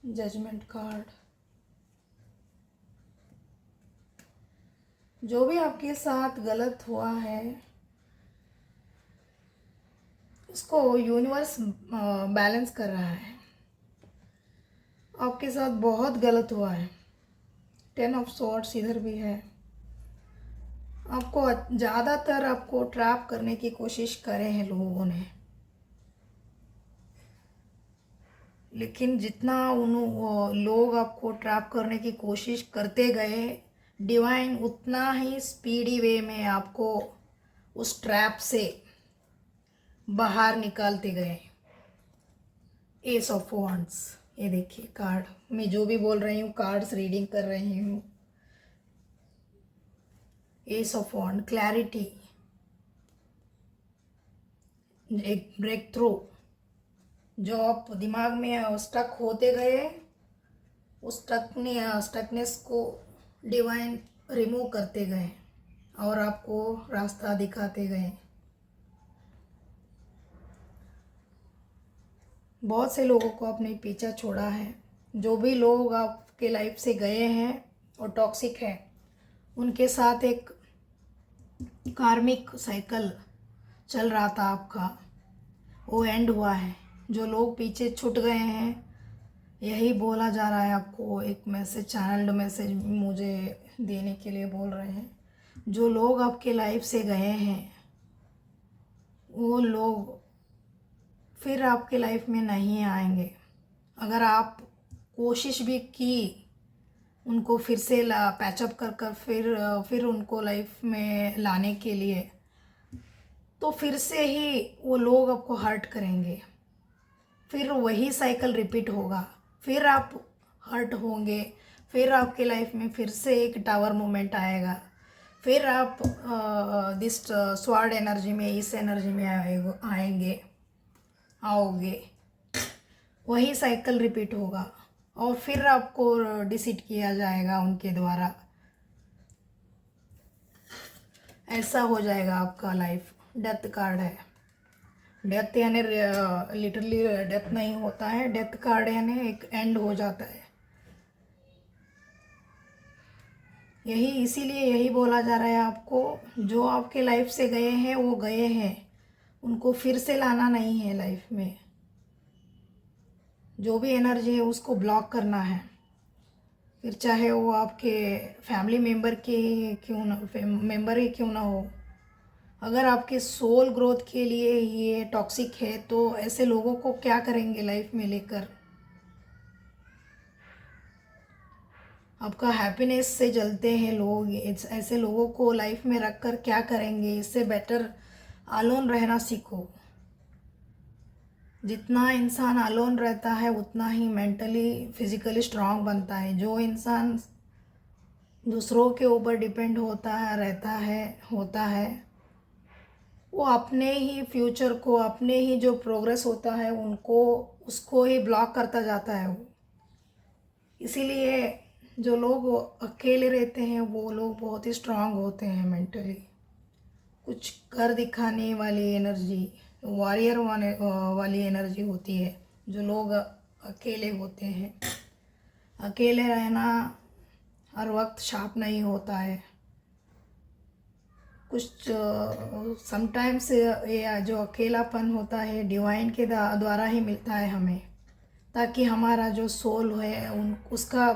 जजमेंट कार्ड। जो भी आपके साथ गलत हुआ है उसको यूनिवर्स बैलेंस कर रहा है। आपके साथ बहुत गलत हुआ है। 10 ऑफ सॉर्ड्स इधर भी है। आपको ज़्यादातर आपको ट्रैप करने की कोशिश करे हैं लोगों ने, लेकिन जितना लोग आपको ट्रैप करने की कोशिश करते गए, डिवाइन उतना ही स्पीडी वे में आपको उस ट्रैप से बाहर निकालते गए। एस ऑफ वॉन्ड्स, ये देखिए कार्ड। मैं जो भी बोल रही हूँ कार्ड्स रीडिंग कर रही हूँ। एस ऑफ वॉन्ड, क्लैरिटी, एक ब्रेक थ्रू। जो आप दिमाग में स्टक होते गए, उस स्टकनेस को डिवाइन रिमूव करते गए और आपको रास्ता दिखाते गए। बहुत से लोगों को आपने पीछा छोड़ा है। जो भी लोग आपके लाइफ से गए हैं और टॉक्सिक है, उनके साथ एक कार्मिक साइकिल चल रहा था आपका, वो एंड हुआ है। जो लोग पीछे छूट गए हैं, यही बोला जा रहा है आपको। एक मैसेज, चैनल्ड मैसेज मुझे देने के लिए बोल रहे हैं। जो लोग आपके लाइफ से गए हैं, वो लोग फिर आपके लाइफ में नहीं आएंगे। अगर आप कोशिश भी की उनको फिर से पैचअप कर कर फिर उनको लाइफ में लाने के लिए, तो फिर से ही वो लोग आपको हर्ट करेंगे। फिर वही साइकिल रिपीट होगा। फिर आप हर्ट होंगे। फिर आपके लाइफ में फिर से एक टावर मोमेंट आएगा। फिर आप दिस स्वॉर्ड एनर्जी में, इस एनर्जी में आओगे। वही साइकिल रिपीट होगा और फिर आपको डिसीट किया जाएगा उनके द्वारा। ऐसा हो जाएगा आपका लाइफ। डेथ कार्ड है। डेथ यानी लिटरली डेथ नहीं होता है। डेथ कार्ड यानी एक एंड हो जाता है। इसीलिए यही बोला जा रहा है आपको, जो आपके लाइफ से गए हैं वो गए हैं, उनको फिर से लाना नहीं है लाइफ में। जो भी एनर्जी है उसको ब्लॉक करना है। फिर चाहे वो आपके फैमिली मेम्बर ही क्यों ना हो। अगर आपके सोल ग्रोथ के लिए ये टॉक्सिक है, तो ऐसे लोगों को क्या करेंगे लाइफ में लेकर? आपका हैप्पीनेस से जलते हैं लोग। ऐसे लोगों को लाइफ में रख कर क्या करेंगे? इससे बेटर अलोन रहना सीखो। जितना इंसान अलोन रहता है उतना ही मेंटली फिजिकली स्ट्रांग बनता है। जो इंसान दूसरों के ऊपर डिपेंड होता है, वो अपने ही फ्यूचर को, अपने ही जो प्रोग्रेस होता है उसको ही ब्लॉक करता जाता है वो। इसीलिए जो लोग अकेले रहते हैं वो लोग बहुत ही स्ट्रांग होते हैं मेंटली। कुछ कर दिखाने वाली एनर्जी, वॉरियर वाली एनर्जी होती है। जो लोग अकेले होते हैं, अकेले रहना हर वक्त शार्प नहीं होता है। कुछ समटाइम्स ये जो अकेलापन होता है डिवाइन के द्वारा ही मिलता है हमें, ताकि हमारा जो सोल है उसका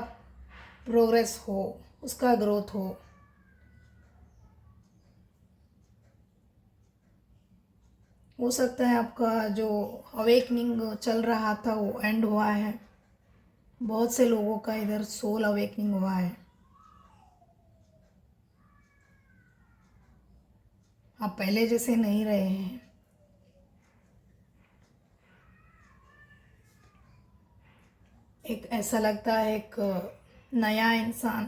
प्रोग्रेस हो, उसका ग्रोथ हो सकता है आपका जो अवेकनिंग चल रहा था वो एंड हुआ है। बहुत से लोगों का इधर सोल अवेकनिंग हुआ है। आप पहले जैसे नहीं रहे हैं। एक ऐसा लगता है एक नया इंसान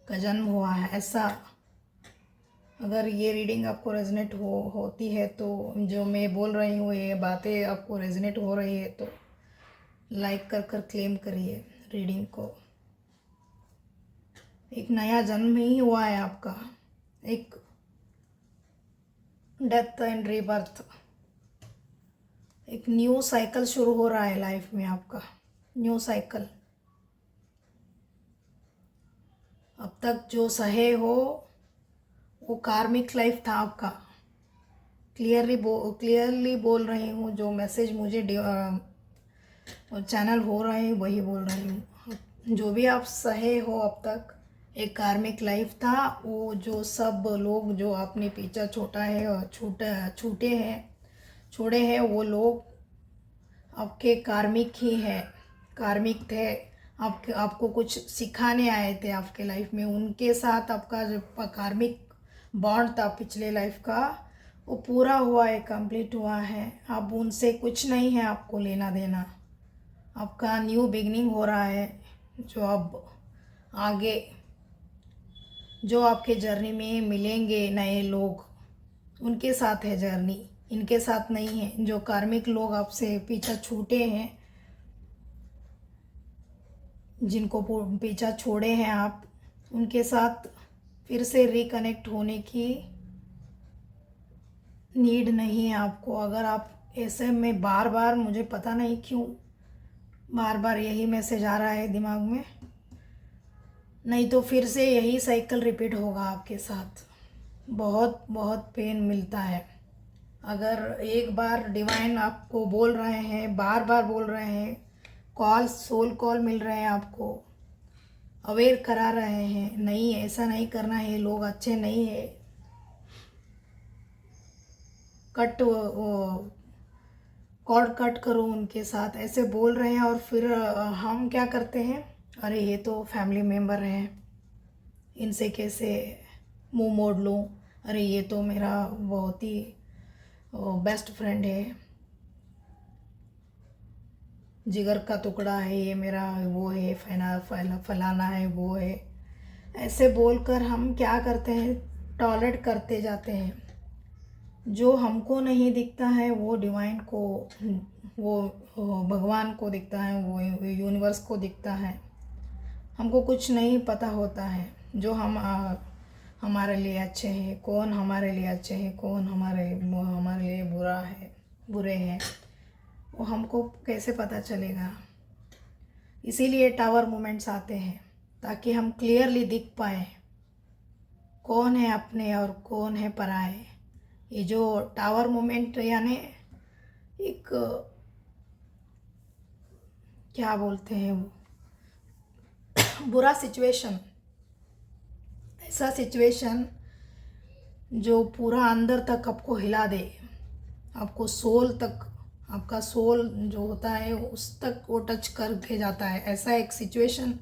का जन्म हुआ है ऐसा। अगर ये रीडिंग आपको रेजनेट होती है, तो जो मैं बोल रही हूँ ये बातें आपको रेजनेट हो रही है, तो लाइक कर क्लेम करिए रीडिंग को। एक नया जन्म ही हुआ है आपका, एक डेथ एंड रीबर्थ, एक न्यू साइकिल शुरू हो रहा है लाइफ में आपका, न्यू साइकिल। अब तक जो सहे हो वो कार्मिक लाइफ था आपका। क्लियरली बोल रही हूँ, जो मैसेज मुझे चैनल हो रहे हैं वही बोल रही हूँ। जो भी आप सहे हो अब तक एक कार्मिक लाइफ था, वो जो सब लोग जो आपने पीछा छोटा है और छोड़े हैं वो लोग आपके कार्मिक ही हैं, कार्मिक थे। आपको कुछ सिखाने आए थे आपके लाइफ में। उनके साथ आपका जो कार्मिक बॉन्ड था पिछले लाइफ का, वो पूरा हुआ है, कंप्लीट हुआ है। अब उनसे कुछ नहीं है आपको लेना देना। आपका न्यू बिगनिंग हो रहा है। जो अब आगे जो आपके जर्नी में मिलेंगे नए लोग, उनके साथ है जर्नी, इनके साथ नहीं है। जो कार्मिक लोग आपसे पीछा छूटे हैं, जिनको पीछा छोड़े हैं आप, उनके साथ फिर से रिकनेक्ट होने की नीड नहीं है आपको। अगर आप ऐसे में बार बार, मुझे पता नहीं क्यों बार बार यही मैसेज आ रहा है दिमाग में, नहीं तो फिर से यही साइकिल रिपीट होगा आपके साथ। बहुत बहुत पेन मिलता है। अगर एक बार डिवाइन आपको बोल रहे हैं, बार बार बोल रहे हैं, कॉल सोल कॉल मिल रहे हैं आपको, अवेयर करा रहे हैं, नहीं ऐसा नहीं करना है, लोग अच्छे नहीं है, कॉर्ड कट करो उनके साथ, ऐसे बोल रहे हैं। और फिर हम क्या करते हैं, अरे ये तो फैमिली मेम्बर हैं, इनसे कैसे मुंह मोड़ लूँ, अरे ये तो मेरा बहुत ही बेस्ट फ्रेंड है, जिगर का टुकड़ा है, ये मेरा वो है, फलाना है, वो है। ऐसे बोलकर हम क्या करते हैं, टॉलरेट करते जाते हैं। जो हमको नहीं दिखता है वो डिवाइन को, वो भगवान को दिखता है, वो यूनिवर्स को दिखता है। हमको कुछ नहीं पता होता है जो हमारे लिए अच्छे हैं, कौन हमारे लिए अच्छे हैं, कौन हमारे लिए बुरे हैं, वो हमको कैसे पता चलेगा। इसीलिए टावर मोमेंट्स आते हैं, ताकि हम क्लियरली दिख पाए कौन है अपने और कौन है पराए। ये जो टावर मोमेंट यानी एक क्या बोलते हैं वो, बुरा सिचुएशन, ऐसा सिचुएशन जो पूरा अंदर तक आपको हिला दे, आपको सोल तक, आपका सोल जो होता है उस तक वो टच करके जाता है। ऐसा एक सिचुएशन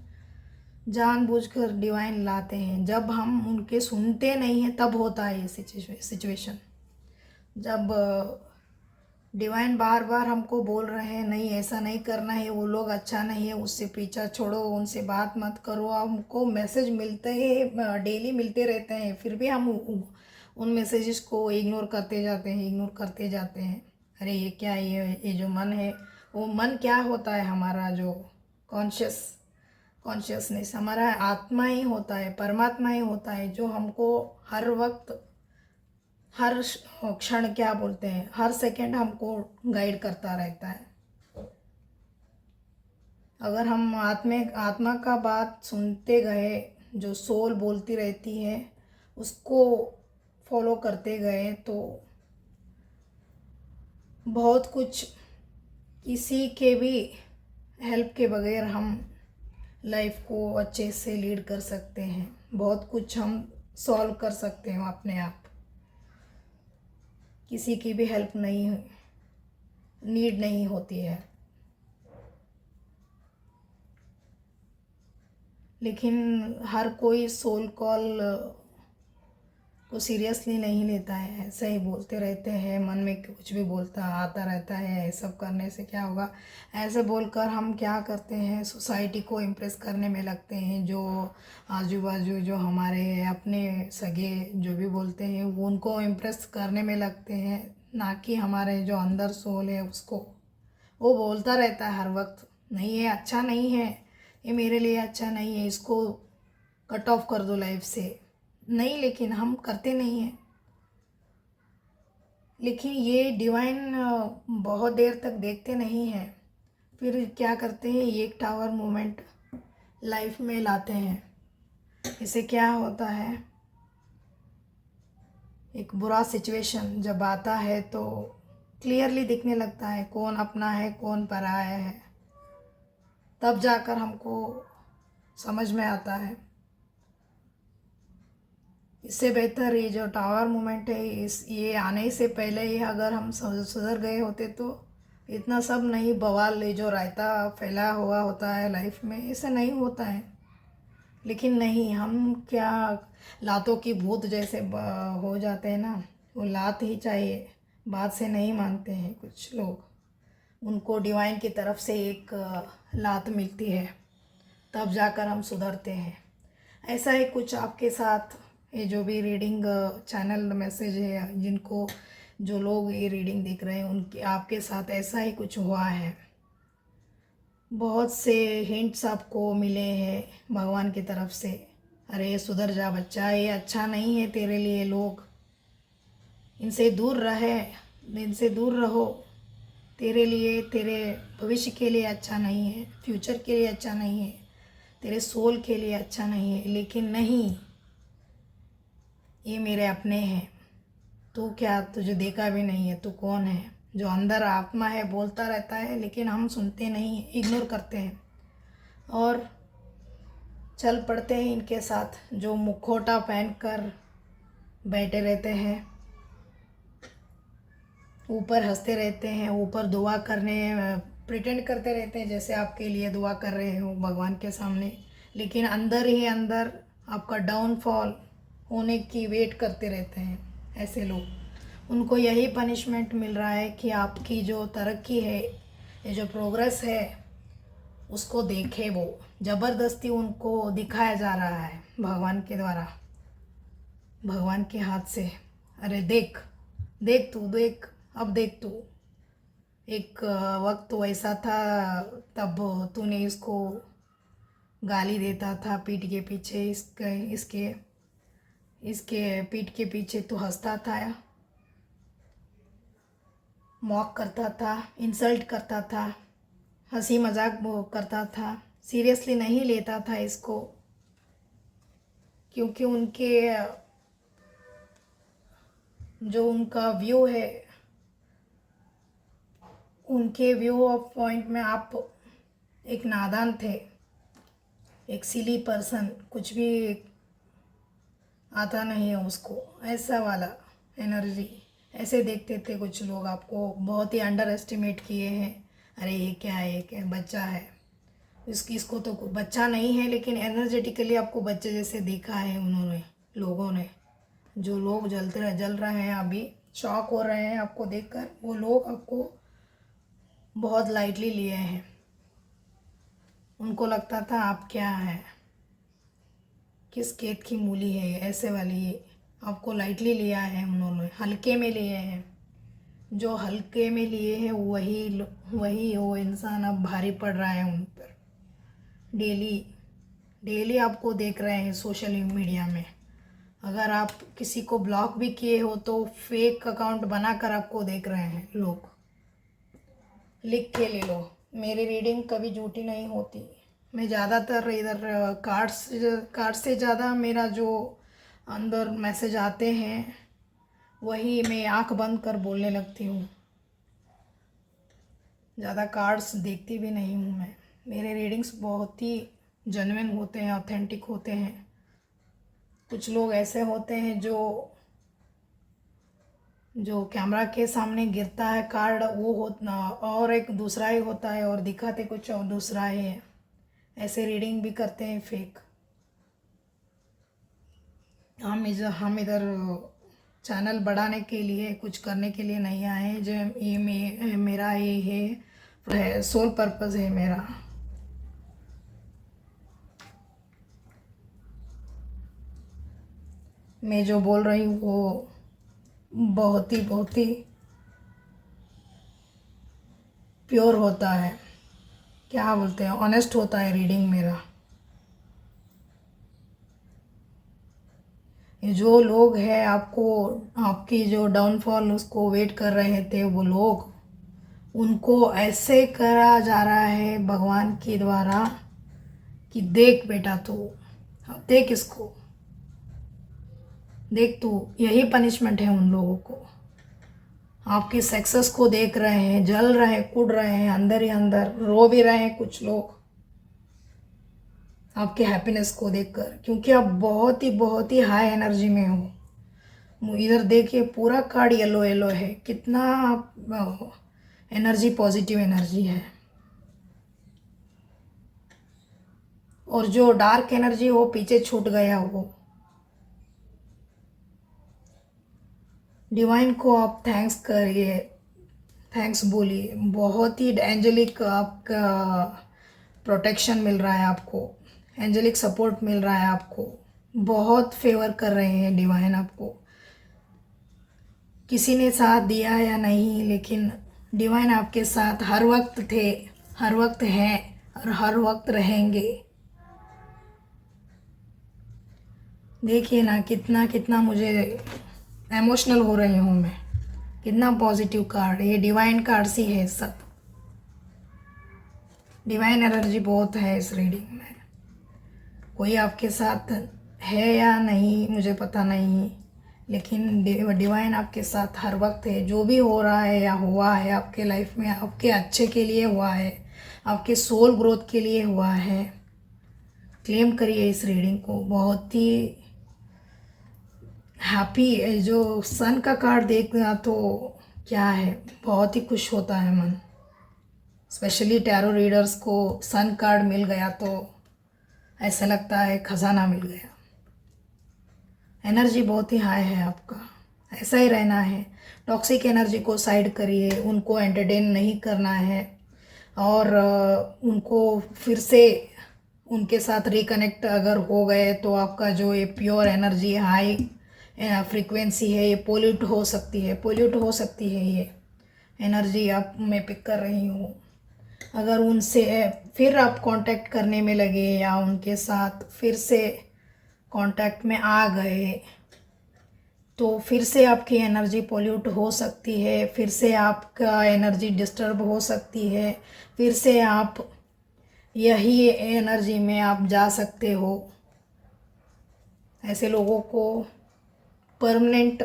जानबूझकर डिवाइन लाते हैं। जब हम उनके सुनते नहीं हैं तब होता है ये सिचुएशन। जब डिवाइन बार बार हमको बोल रहे हैं नहीं ऐसा नहीं करना है, वो लोग अच्छा नहीं है, उससे पीछा छोड़ो, उनसे बात मत करो, हमको मैसेज मिलते हैं, डेली मिलते रहते हैं, फिर भी हम उन मैसेजेस को इग्नोर करते जाते हैं। अरे ये क्या है, ये जो मन है, वो मन क्या होता है, हमारा जो कॉन्शियसनेस, हमारा आत्मा ही होता है, परमात्मा ही होता है, जो हमको हर वक्त, हर क्षण, क्या बोलते हैं, हर सेकंड हमको गाइड करता रहता है। अगर हम आत्मा का बात सुनते गए, जो सोल बोलती रहती है उसको फॉलो करते गए, तो बहुत कुछ, किसी के भी हेल्प के बगैर हम लाइफ को अच्छे से लीड कर सकते हैं। बहुत कुछ हम सॉल्व कर सकते हैं अपने आप, किसी की भी हेल्प नीड नहीं होती है। लेकिन हर कोई सोल कॉल को सीरियसली नहीं लेता है, ऐसे ही बोलते रहते हैं, मन में कुछ भी आता रहता है, सब करने से क्या होगा, ऐसे बोलकर हम क्या करते हैं, सोसाइटी को इम्प्रेस करने में लगते हैं। जो आजू बाजू जो हमारे अपने सगे जो भी बोलते हैं वो उनको इम्प्रेस करने में लगते हैं, ना कि हमारे जो अंदर सोल है उसको। वो बोलता रहता है हर वक्त, नहीं ये अच्छा नहीं है, ये मेरे लिए अच्छा नहीं है, इसको कट ऑफ कर दो लाइफ से। नहीं, लेकिन हम करते नहीं हैं। लेकिन ये डिवाइन बहुत देर तक देखते नहीं हैं, फिर क्या करते हैं, एक टावर मोमेंट लाइफ में लाते हैं। इससे क्या होता है, एक बुरा सिचुएशन जब आता है तो क्लियरली दिखने लगता है कौन अपना है कौन पराया है। तब जाकर हमको समझ में आता है। इससे बेहतर ये जो टावर मोमेंट है, ये आने से पहले ही अगर हम सुधर गए होते तो इतना सब नहीं बवाल, ये जो रायता फैला हुआ होता है लाइफ में, ऐसा नहीं होता है। लेकिन नहीं, हम क्या लातों की भूत जैसे हो जाते हैं ना, वो लात ही चाहिए, बात से नहीं मानते हैं कुछ लोग। उनको डिवाइन की तरफ से एक लात मिलती है, तब जाकर हम सुधरते हैं। ऐसा ही कुछ आपके साथ, ये जो भी रीडिंग चैनल मैसेज है, जिनको जो लोग ये रीडिंग देख रहे हैं, उनके आपके साथ ऐसा ही कुछ हुआ है। बहुत से हिंट्स आपको मिले हैं भगवान की तरफ से, अरे सुधर जा बच्चा, ये अच्छा नहीं है तेरे लिए, लोग इनसे दूर रहे, इनसे दूर रहो, तेरे लिए, तेरे भविष्य के लिए अच्छा नहीं है, फ्यूचर के लिए अच्छा नहीं है, तेरे सोल के लिए अच्छा नहीं है। लेकिन नहीं, ये मेरे अपने हैं। तू क्या, तुझे देखा भी नहीं है, तू कौन है? जो अंदर आत्मा है बोलता रहता है, लेकिन हम सुनते नहीं हैं, इग्नोर करते हैं और चल पड़ते हैं इनके साथ, जो मुखौटा पहन कर बैठे रहते हैं, ऊपर हंसते रहते हैं, ऊपर दुआ करने प्रिटेंड करते रहते हैं जैसे आपके लिए दुआ कर रहे हो भगवान के सामने, लेकिन अंदर ही अंदर आपका डाउनफॉल होने की वेट करते रहते हैं। ऐसे लोग, उनको यही पनिशमेंट मिल रहा है कि आपकी जो तरक्की है, ये जो प्रोग्रेस है, उसको देखे, वो ज़बरदस्ती उनको दिखाया जा रहा है भगवान के द्वारा, भगवान के हाथ से। अरे देख, देख तू, देख, अब देख तू, एक वक्त तो ऐसा था तब तूने इसको गाली देता था पीठ के पीछे, इसके इसके पीठ के पीछे तू हंसता था, मॉक करता था, इंसल्ट करता था, हंसी मजाक वो करता था, सीरियसली नहीं लेता था इसको, क्योंकि उनके जो उनका व्यू है, उनके व्यू ऑफ पॉइंट में आप एक नादान थे, एक सिली पर्सन, कुछ भी आता नहीं है उसको, ऐसा वाला एनर्जी, ऐसे देखते थे कुछ लोग आपको, बहुत ही अंडर एस्टिमेट किए हैं। अरे ये क्या है, ये क्या बच्चा है, इसको तो बच्चा नहीं है, लेकिन एनर्जेटिकली आपको बच्चे जैसे देखा है उन्होंने, लोगों ने। जो लोग जल रहे हैं अभी, शॉक हो रहे हैं आपको देखकर, वो लोग आपको बहुत लाइटली लिए हैं। उनको लगता था आप क्या है, किस खेत की मूली है, ऐसे वाली, आपको लाइटली लिया है उन्होंने, हल्के में लिए हैं। जो हल्के में लिए हैं वही वो इंसान अब भारी पड़ रहा है उन पर। डेली डेली आपको देख रहे हैं सोशल मीडिया में। अगर आप किसी को ब्लॉक भी किए हो तो फेक अकाउंट बनाकर आपको देख रहे हैं लोग। लिख के ले लो, मेरी रीडिंग कभी झूठी नहीं होती। मैं ज़्यादातर इधर कार्ड्स से ज़्यादा मेरा जो अंदर मैसेज आते हैं वही मैं आंख बंद कर बोलने लगती हूँ। ज़्यादा कार्ड्स देखती भी नहीं हूँ मैं। मेरे रीडिंग्स बहुत ही जेन्युइन होते हैं, ऑथेंटिक होते हैं। कुछ लोग ऐसे होते हैं जो कैमरा के सामने गिरता है कार्ड, वो होता और एक दूसरा ही होता है, और दिखाते कुछ और दूसरा ही है। ऐसे रीडिंग भी करते हैं फेक। हम इधर चैनल बढ़ाने के लिए, कुछ करने के लिए नहीं आए हैं। जो ये मेरा ये है सोल पर्पस है मेरा। मैं जो बोल रही हूँ वो बहुत ही प्योर होता है, क्या बोलते हैं, ऑनेस्ट होता है रीडिंग मेरा। ये जो लोग हैं आपको, आपकी जो डाउनफॉल उसको वेट कर रहे थे, वो लोग, उनको ऐसे करा जा रहा है भगवान के द्वारा कि देख बेटा तू, अब देख इसको, देख तू, यही पनिशमेंट है उन लोगों को। आपकी सक्सेस को देख रहे हैं, जल रहे हैं, कुड़ रहे हैं, अंदर ही अंदर रो भी रहे हैं कुछ लोग आपके हैप्पीनेस को देखकर, क्योंकि आप बहुत ही हाई एनर्जी में हो। इधर देखिए पूरा कार्ड येलो येलो है, कितना एनर्जी, पॉजिटिव एनर्जी है। और जो डार्क एनर्जी वो पीछे छूट गया, वो डिवाइन को आप थैंक्स करिए, थैंक्स बोलिए। बहुत ही एंजेलिक आपका प्रोटेक्शन मिल रहा है आपको, एंजेलिक सपोर्ट मिल रहा है आपको, बहुत फेवर कर रहे हैं डिवाइन आपको। किसी ने साथ दिया या नहीं, लेकिन डिवाइन आपके साथ हर वक्त थे, हर वक्त हैं और हर वक्त रहेंगे। देखिए ना कितना कितना मुझे इमोशनल हो रही हूँ मैं, कितना पॉजिटिव कार्ड, ये डिवाइन कार्ड सी है सब। डिवाइन एनर्जी बहुत है इस रीडिंग में। कोई आपके साथ है या नहीं मुझे पता नहीं, लेकिन डिवाइन आपके साथ हर वक्त है। जो भी हो रहा है या हुआ है आपके लाइफ में, आपके अच्छे के लिए हुआ है, आपके सोल ग्रोथ के लिए हुआ है। क्लेम करिए इस रीडिंग को। बहुत ही हैप्पी, जो सन का कार्ड देखना तो क्या है, बहुत ही खुश होता है मन। स्पेशली टैरो रीडर्स को सन कार्ड मिल गया तो ऐसा लगता है खजाना मिल गया। एनर्जी बहुत ही हाई है आपका, ऐसा ही रहना है। टॉक्सिक एनर्जी को साइड करिए, उनको एंटरटेन नहीं करना है और उनको फिर से उनके साथ रिकनेक्ट अगर हो गए तो आपका जो ये प्योर एनर्जी, हाई फ्रीक्वेंसी है, ये पोल्यूट हो सकती है ये एनर्जी आप मैं पिक कर रही हूँ। अगर उनसे फिर आप कांटेक्ट करने में लगे या उनके साथ फिर से कांटेक्ट में आ गए तो फिर से आपकी एनर्जी पोल्यूट हो सकती है, फिर से आपका एनर्जी डिस्टर्ब हो सकती है, फिर से आप यही एनर्जी में आप जा सकते हो। ऐसे लोगों को परमानेंट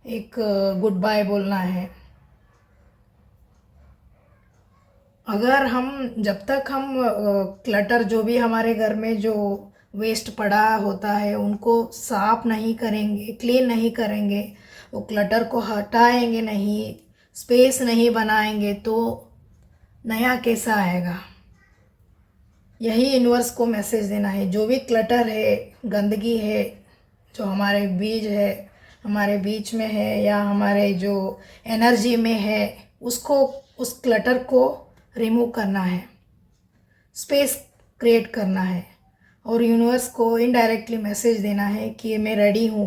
एक गुड बाय बोलना है। अगर हम, जब तक हम क्लटर, जो भी हमारे घर में जो वेस्ट पड़ा होता है उनको साफ नहीं करेंगे, क्लीन नहीं करेंगे, वो क्लटर को हटाएंगे नहीं, स्पेस नहीं बनाएंगे तो नया कैसा आएगा। यही यूनिवर्स को मैसेज देना है। जो भी क्लटर है, गंदगी है, जो हमारे बीज है, हमारे बीच में है या हमारे जो एनर्जी में है, उसको, उस क्लटर को रिमूव करना है, स्पेस क्रिएट करना है और यूनिवर्स को इनडायरेक्टली मैसेज देना है कि मैं रेडी हूँ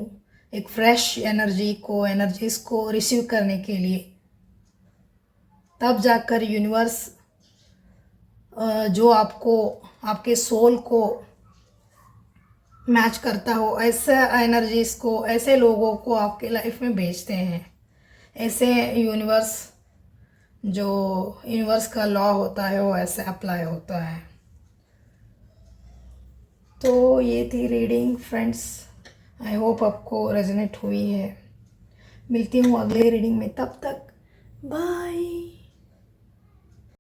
एक फ्रेश एनर्जीज को रिसीव करने के लिए। तब जाकर यूनिवर्स जो आपको, आपके सोल को मैच करता हो, ऐसे एनर्जीज को, ऐसे लोगों को आपके लाइफ में भेजते हैं। ऐसे यूनिवर्स, जो यूनिवर्स का लॉ होता है वो ऐसे अप्लाई होता है। तो ये थी रीडिंग फ्रेंड्स, आई होप आपको रेजोनेट हुई है। मिलती हूँ अगले रीडिंग में, तब तक बाय।